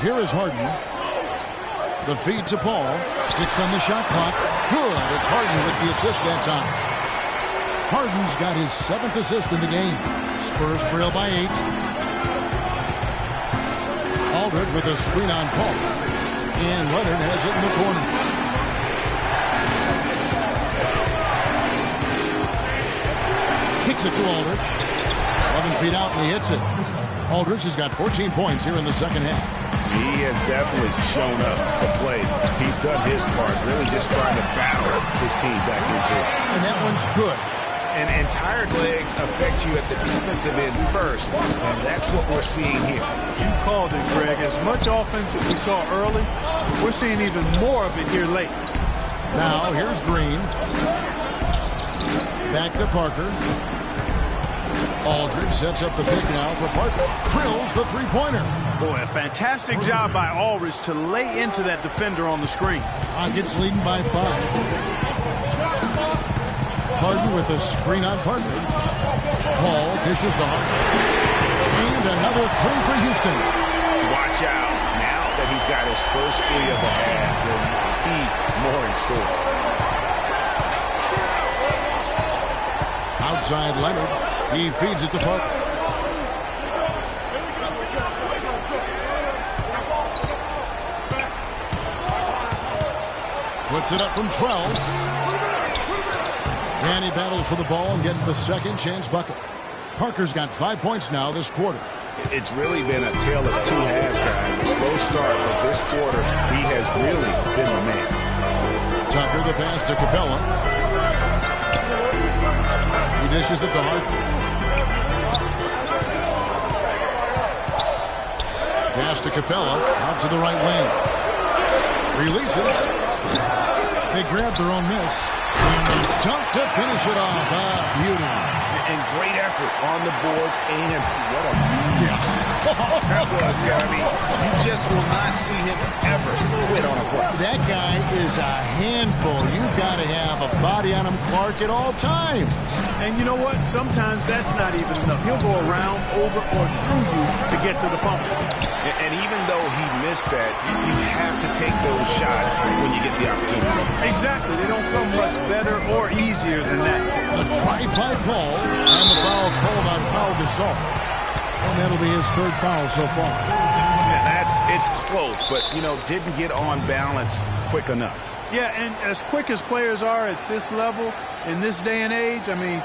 Here is Harden. The feed to Paul. 6 on the shot clock. Good. It's Harden with the assist that time. Harden's got his 7th assist in the game. Spurs trail by 8. Aldridge with a screen on Paul. And Leonard has it in the corner. Kicks it to Aldridge. 11 feet out and he hits it. Aldridge has got 14 points here in the second half.
He has definitely shown up to play. He's done his part, really just trying to battle his team back into it.
And that one's good.
And tired legs affect you at the defensive end first, and that's what we're seeing here.
You called it, Greg. As much offense as we saw early, we're seeing even more of it here late.
Now, here's Green. Back to Parker. Aldridge sets up the pick now for Parker. Drills the three-pointer.
Boy, a fantastic job by Aldridge to lay into that defender on the screen.
Rockets leading by 5. Harden with a screen on Parker. Paul dishes to Harden. And another 3 for Houston.
Watch out. Now that he's got his first 3 of the half, there might be more in store.
Outside Leonard. He feeds it to Parker. Puts it up from 12. And he battles for the ball and gets the second chance bucket. Parker's got 5 points now this quarter.
It's really been a tale of 2 halves, guys. A slow start, but this quarter, he has really been the man.
Tucker the pass to Capella. He dishes it to Harden. Pass to Capella. Out to the right wing. Releases. They grab their own miss. And they dunk to finish it off. Beauty.
And great effort on the boards. And what a that was, I mean, you just will not see him ever quit on a play.
That guy is a handful. You've got to have a body on him, Clark, at all times.
And you know what? Sometimes that's not even enough. He'll go around, over, or through you to get to the pump.
And even though he missed that, you have to take those shots when you get the opportunity.
Exactly. They don't come much better or easier than that.
A drive by Paul, and the foul called on Pau Gasol. And that'll be his 3rd foul so far.
Yeah, it's close, but, you know, didn't get on balance quick enough.
Yeah, and as quick as players are at this level, in this day and age, I mean,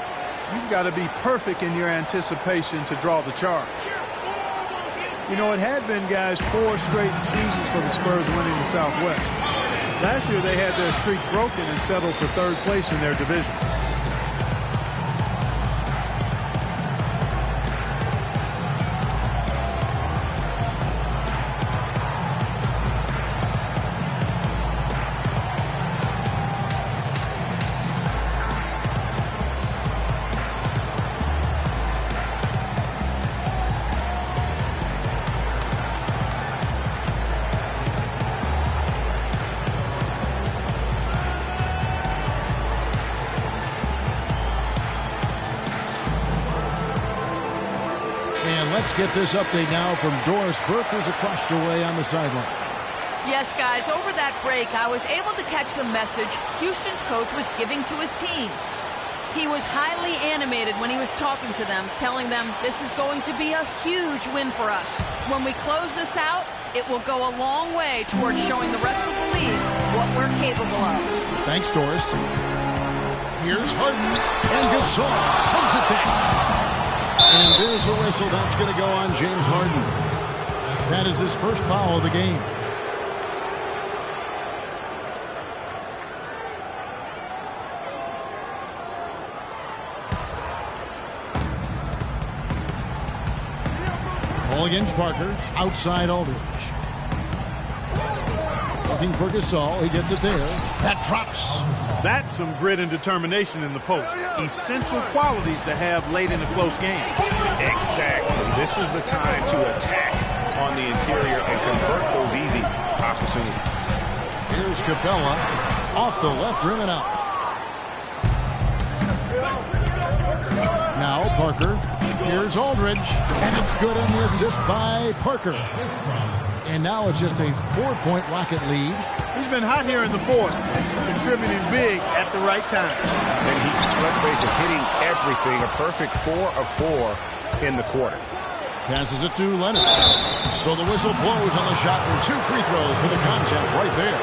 you've got to be perfect in your anticipation to draw the charge. You know, it had been, guys, 4 straight seasons for the Spurs winning the Southwest. Last year they had their streak broken and settled for 3rd place in their division.
let's get this update now from Doris Burke, who's across the way on the sideline.
Yes, guys, over that break, I was able to catch the message Houston's coach was giving to his team. He was highly animated when he was talking to them, telling them this is going to be a huge win for us. When we close this out, it will go a long way towards showing the rest of the league what we're capable of.
Thanks, Doris. Here's Harden, and Gasol sends it back. And there's a whistle. That's going to go on James Harden. That is his first foul of the game. Ball against Parker, outside Aldridge. Looking for Gasol, he gets it there. That drops.
That's some grit and determination in the post. Essential qualities to have late in a close game.
Exactly. This is the time to attack on the interior and convert those easy opportunities.
Here's Capella, off the left rim and out. Now Parker. Here's Aldridge, and it's good on the assist by Parker. And now it's just a 4-point Rocket lead.
He's been hot here in the fourth, contributing big at the right time.
And he's, let's face it, hitting everything. A perfect 4 of 4 in the quarter.
Passes it to Leonard. So the whistle blows on the shot, and 2 free throws for the contact right there.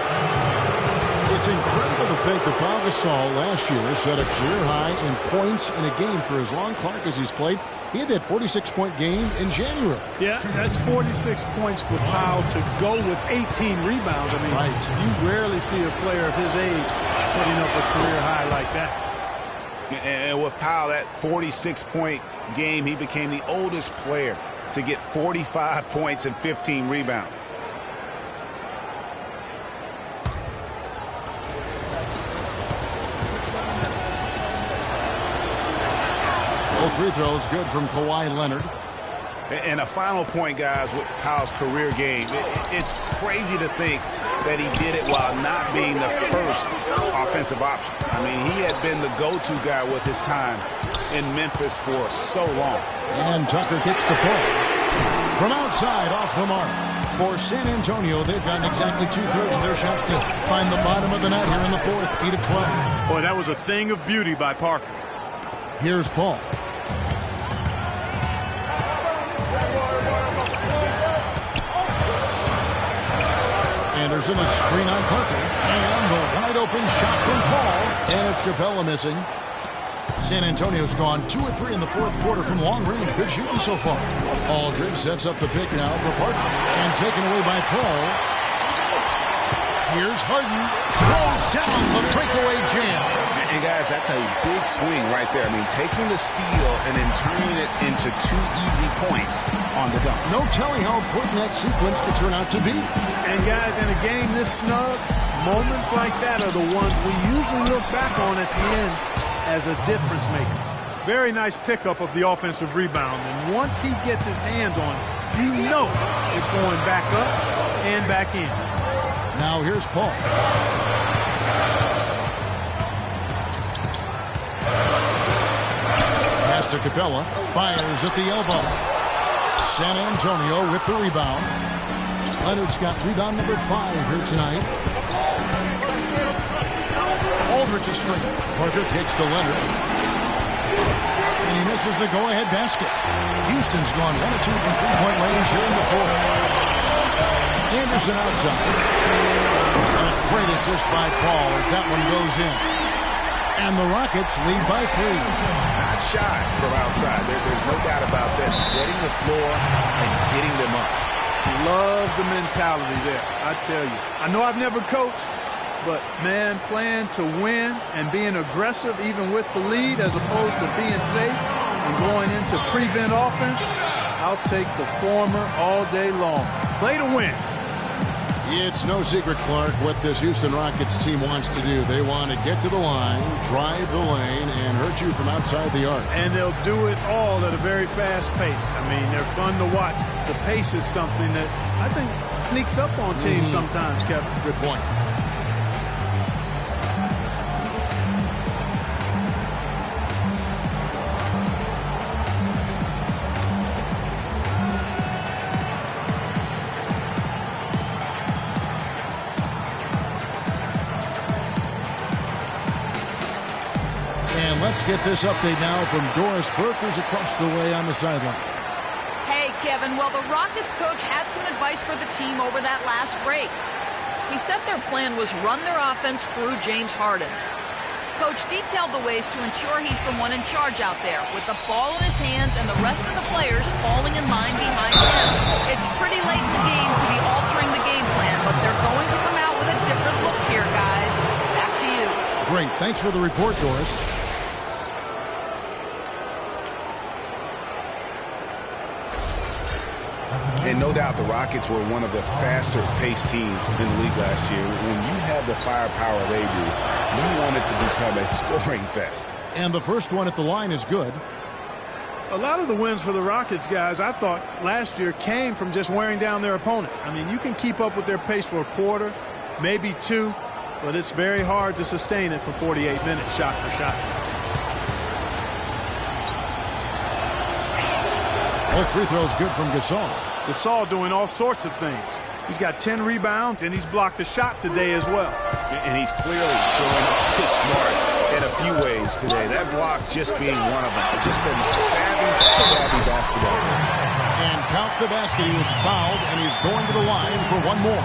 It's incredible to think that Pau Gasol last year set a career high in points in a game for as long Clark as he's played. He had that 46-point game in January.
Yeah, that's 46 points for Pau to go with 18 rebounds. I mean,
right.
You rarely see a player of his age putting up a career high like that.
And with Pau, that 46-point game, he became the oldest player to get 45 points and 15 rebounds.
Both free throws good from Kawhi Leonard.
And a final point, guys, with Pau's career game. It's crazy to think that he did it while not being the first offensive option. I mean, he had been the go-to guy with his time in Memphis for so long.
And Tucker kicks the pull. From outside, off the mark. For San Antonio, they've gotten exactly 2/3 of their shots to find the bottom of the net here in the fourth, 8 of 12.
Boy, that was a thing of beauty by Parker.
Here's Paul. Anderson, a screen on Parker. And the wide open shot from Paul. And it's Capella missing. San Antonio's gone 2 of 3 in the fourth quarter from long range. Good shooting so far. Aldridge sets up the pick now for Parker. And taken away by Paul. Here's Harden. Throws down the breakaway jam.
And guys, that's a big swing right there. I mean, taking the steal and then turning it into 2 easy points on the dunk.
No telling how important that sequence could turn out to be.
And guys, in a game this snug, moments like that are the ones we usually look back on at the end as a difference maker. Very nice pickup of the offensive rebound. And once he gets his hands on it, you know it's going back up and back in.
Now here's Paul. Pass to Capella. Fires at the elbow. San Antonio with the rebound. Leonard's got rebound number 5 here tonight. Aldridge is screen. Parker kicks to Leonard. And he misses the go-ahead basket. Houston's gone 1 of 2 from three-point range here in the fourth. Anderson outside. And a great assist by Paul as that one goes in. And the Rockets lead by 3.
Not shy from outside. There's no doubt about this. Spreading the floor and getting them up.
Love the mentality there, I tell you. I know I've never coached, but, man, playing to win and being aggressive even with the lead as opposed to being safe and going into prevent offense, I'll take the former all day long. Play to win.
It's no secret, Clark, what this Houston Rockets team wants to do. They want to get to the line, drive the lane, and hurt you from outside the arc.
And they'll do it all at a very fast pace. I mean, they're fun to watch. The pace is something that I think sneaks up on teams sometimes, Kevin.
Good point. Let's get this update now from Doris Burke, who's across the way on the sideline.
Hey, Kevin. Well, the Rockets coach had some advice for the team over that last break. He said their plan was run their offense through James Harden. Coach detailed the ways to ensure he's the one in charge out there, with the ball in his hands and the rest of the players falling in line behind him. It's pretty late in the game to be altering the game plan, but they're going to come out with a different look here, guys. Back to you.
Great. Thanks for the report, Doris.
And no doubt the Rockets were one of the faster-paced teams in the league last year. When you have the firepower they do, you want it to become a scoring fest.
And the first one at the line is good.
A lot of the wins for the Rockets, guys, I thought last year came from just wearing down their opponent. I mean, you can keep up with their pace for a quarter, maybe two, but it's very hard to sustain it for 48 minutes shot for shot.
Both free throws good from Gasol.
Gasol doing all sorts of things. He's got 10 rebounds, and he's blocked a shot today as well.
And he's clearly showing off his smarts in a few ways today. That block just being one of them. Just a savvy basketball player.
And count the basket. He was fouled, and he's going to the line for one more.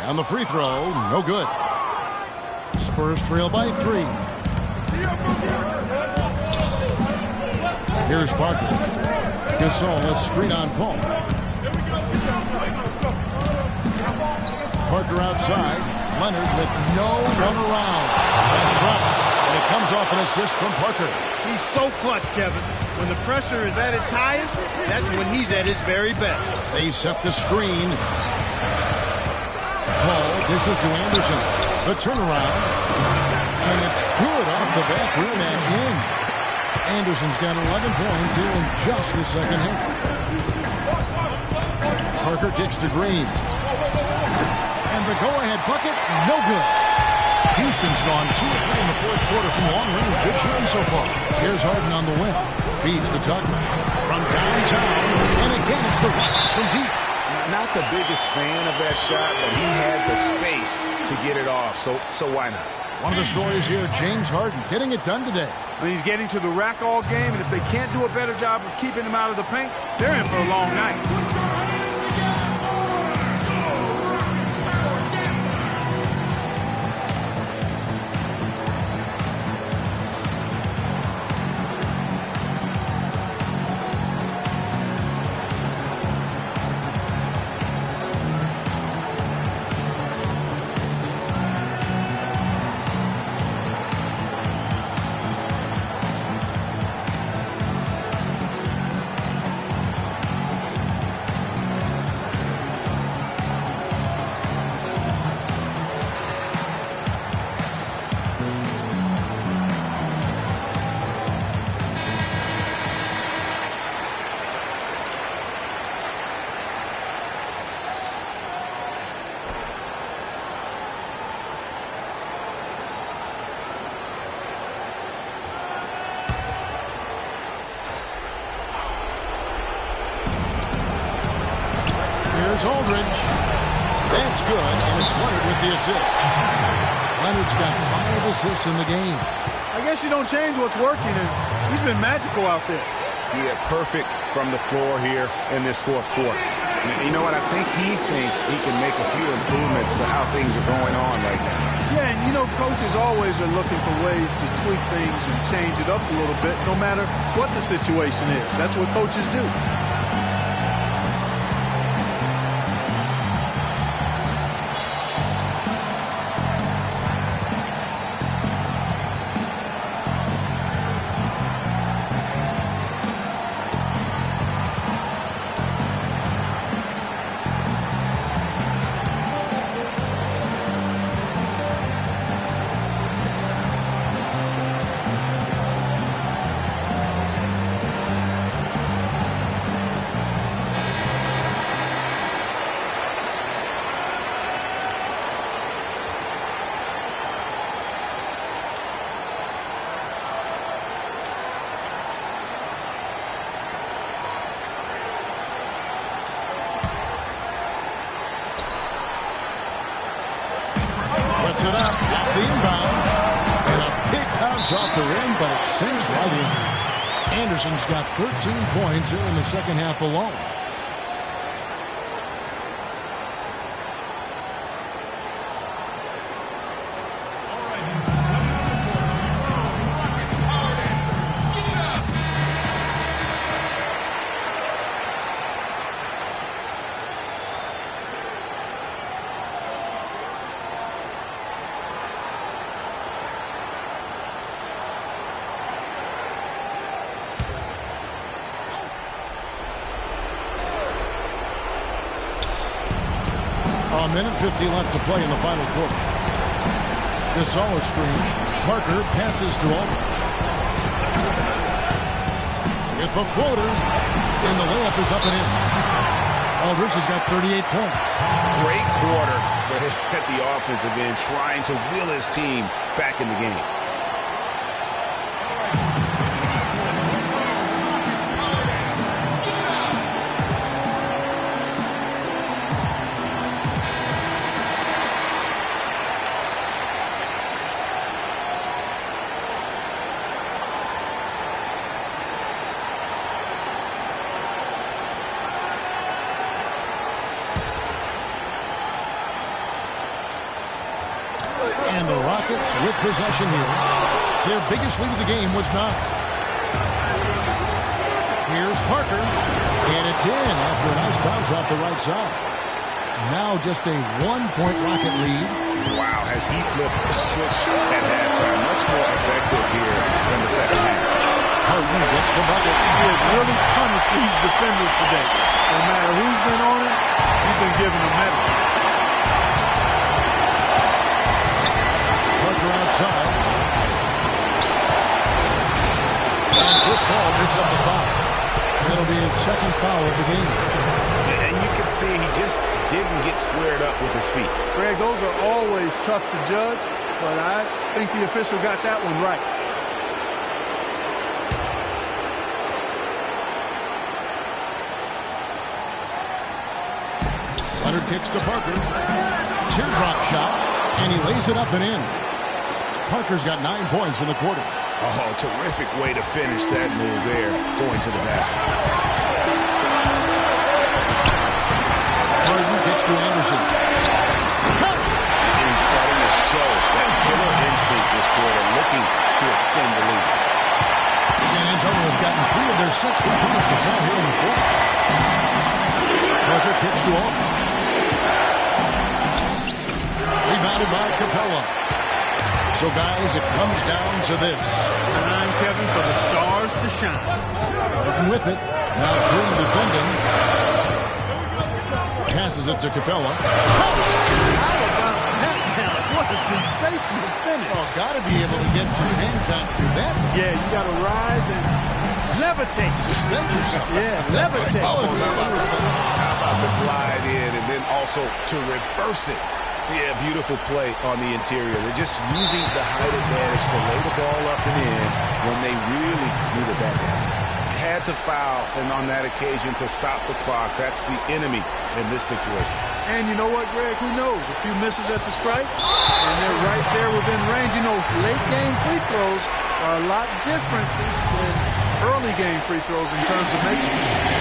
And the free throw, no good. Spurs trail by 3. Here's Parker. Gasol, a screen on Paul. Parker outside. Leonard with no run around. And drops. And it comes off an assist from Parker.
He's so clutch, Kevin. When the pressure is at its highest, that's when he's at his very best.
They set the screen. Paul dishes to Anderson. The turnaround. And it's good off the back rim and in. Anderson's got 11 points here in just the second half. Parker kicks to Green. And the go-ahead bucket, no good. Houston's gone 2 of 3 in the fourth quarter from long range. Good shooting so far. Here's Harden on the wing. Feeds to Tucker. From downtown. And again, it's the Rockets from deep.
Not the biggest fan of that shot, but he had the space to get it off, so why not?
One of the stories here, James Harden getting it done today.
I mean, he's getting to the rack all game, and if they can't do a better job of keeping him out of the paint, they're in for a long night.
Aldridge. That's good, and it's Leonard with the assist. Leonard's got 5 assists in the game.
I guess you don't change what's working, and he's been magical out there.
Yeah, perfect from the floor here in this fourth quarter. You know what? I think he thinks he can make a few improvements to how things are going on right now.
Yeah, and you know, coaches always are looking for ways to tweak things and change it up a little bit, no matter what the situation is. That's what coaches do.
Sets it up off the inbound. And a big bounce off the rim, but it sinks right in. Anderson's got 13 points here in the second half alone. A minute 50 left to play in the final quarter. Gasol screen. Parker passes to Aldridge. With the floater, and the layup is up and in. Aldridge has got 38 points.
Great quarter for him at the offensive end, trying to will his team back in the game.
And the Rockets with possession here. Their biggest lead of the game was 9. Here's Parker. And it's in after a nice bounce off the right side. Now just a 1-point Rocket lead.
Wow, has he flipped the switch at halftime. Much more effective here in the second half.
Harden gets the bucket.
He has really punished these defenders today. No matter who's been on him, he's been giving them medicine.
Parker outside. And Chris Paul picks up the foul. That'll be his second foul of the game.
And you can see he just didn't get squared up with his feet.
Greg, those are always tough to judge, but I think the official got that one right.
Leonard kicks to Parker. Teardrop shot, and he lays it up and in. Parker's got 9 points in the quarter.
Oh, terrific way to finish that move there, going to the basket.
Harden kicks to Anderson.
And he's starting to show that killer instinct this quarter, looking to extend the lead.
San Antonio's gotten 3 of their 6 points to fall here in the fourth. Parker kicks to Aldridge. Rebounded by Capella. So, guys, it comes down to this.
Time, Kevin, for the stars to shine.
Harden with it. Now Green defending. Passes it to Capella.
How about that now? What a sensational finish.
Oh, got to be able to get some hang time to do that.
Yeah, you got to rise and levitate.
Suspend yourself.
Yeah, levitate.
How about the glide in and then also to reverse it? Yeah, beautiful play on the interior. They're just using the height advantage to lay the ball up and in when they really needed that basket. Had to foul, and on that occasion to stop the clock. That's the enemy in this situation.
And you know what, Greg? Who knows? A few misses at the stripes, and they're right there within range. You know, late game free throws are a lot different than early game free throws in terms of making them.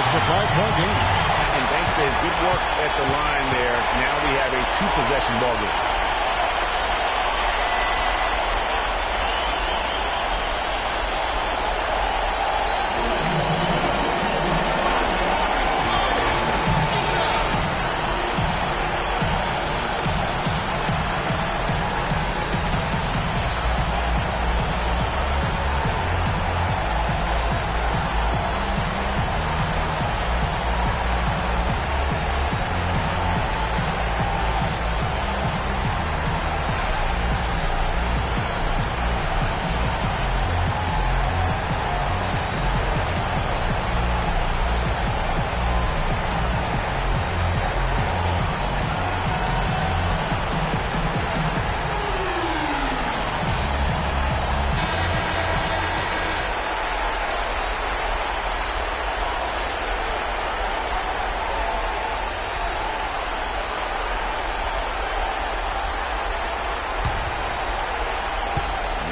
It's a 5-point game.
And thanks to his good work at the line there, now we have a 2-possession ball game.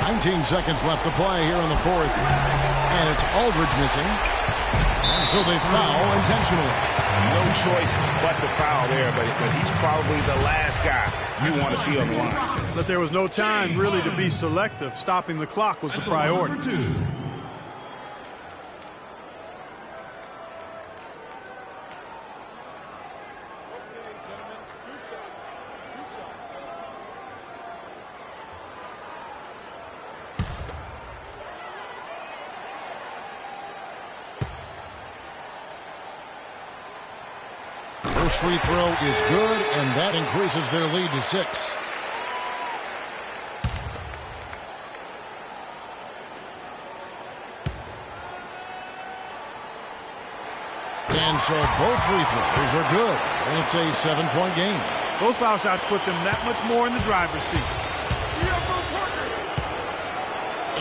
19 seconds left to play here in the fourth. And it's Aldridge missing. And so they foul intentionally.
No choice but to foul there, but he's probably the last guy you want to see on the line.
But there was no time really to be selective. Stopping the clock was the priority.
First free throw is good, and that increases their lead to 6. And so both free throws are good, and it's a 7-point game.
Those foul shots put them that much more in the driver's seat.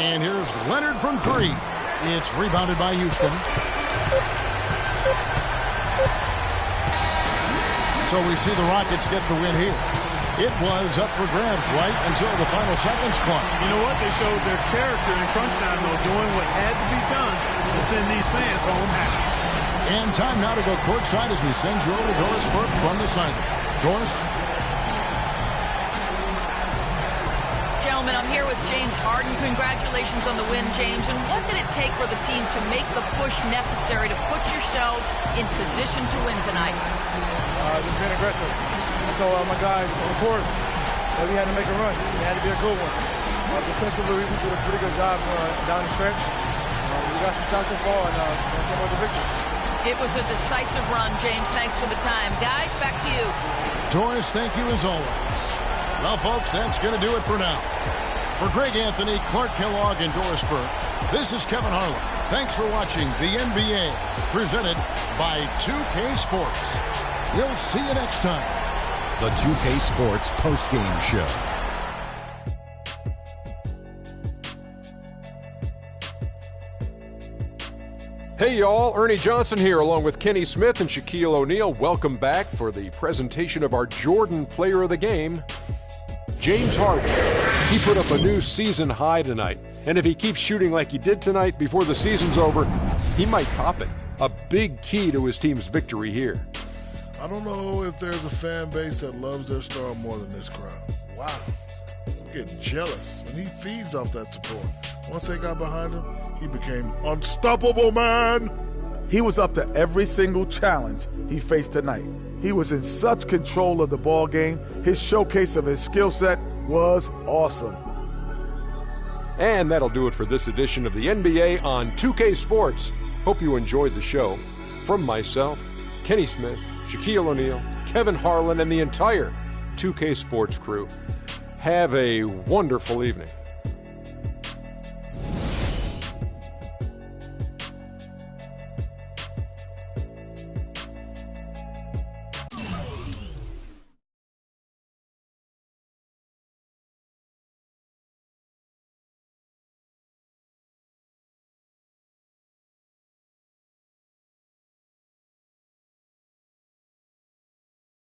And here's Leonard from 3. It's rebounded by Houston. So we see the Rockets get the win here. It was up for grabs right until the final seconds clock.
You know what? They showed their character in crunch time, though, doing what had to be done to send these fans home happy.
And time now to go courtside as we send you over to Doris Burke from the sideline. Doris?
Gentlemen, I'm here with James Harden. Congratulations on the win, James. And what did it take for the team to make the push necessary to put yourselves in position to win tonight?
Just being aggressive. I told my guys on the court that we had to make a run. It had to be a good one. Defensively, we did a pretty good job down the stretch. We got some shots to fall and came with the victory.
It was a decisive run, James. Thanks for the time. Guys, back to you.
Doris, thank you as always. Well, folks, that's going to do it for now. For Greg Anthony, Clark Kellogg, and Doris Burke, this is Kevin Harlan. Thanks for watching the NBA, presented by 2K Sports. We'll see you next time.
The 2K Sports postgame show.
Hey y'all, Ernie Johnson here along with Kenny Smith and Shaquille O'Neal. Welcome back for the presentation of our Jordan Player of the Game, James Harden. He put up a new season high tonight, and if he keeps shooting like he did tonight before the season's over, he might top it. A big key to his team's victory here.
I don't know if there's a fan base that loves their star more than this crowd. Wow. I'm getting jealous, and he feeds off that support. Once they got behind him, he became unstoppable, man.
He was up to every single challenge he faced tonight. He was in such control of the ball game. His showcase of his skill set was awesome.
And that'll do it for this edition of the NBA on 2K Sports. Hope you enjoyed the show. From myself, Kenny Smith, Shaquille O'Neal, Kevin Harlan, and the entire 2K Sports crew, have a wonderful evening.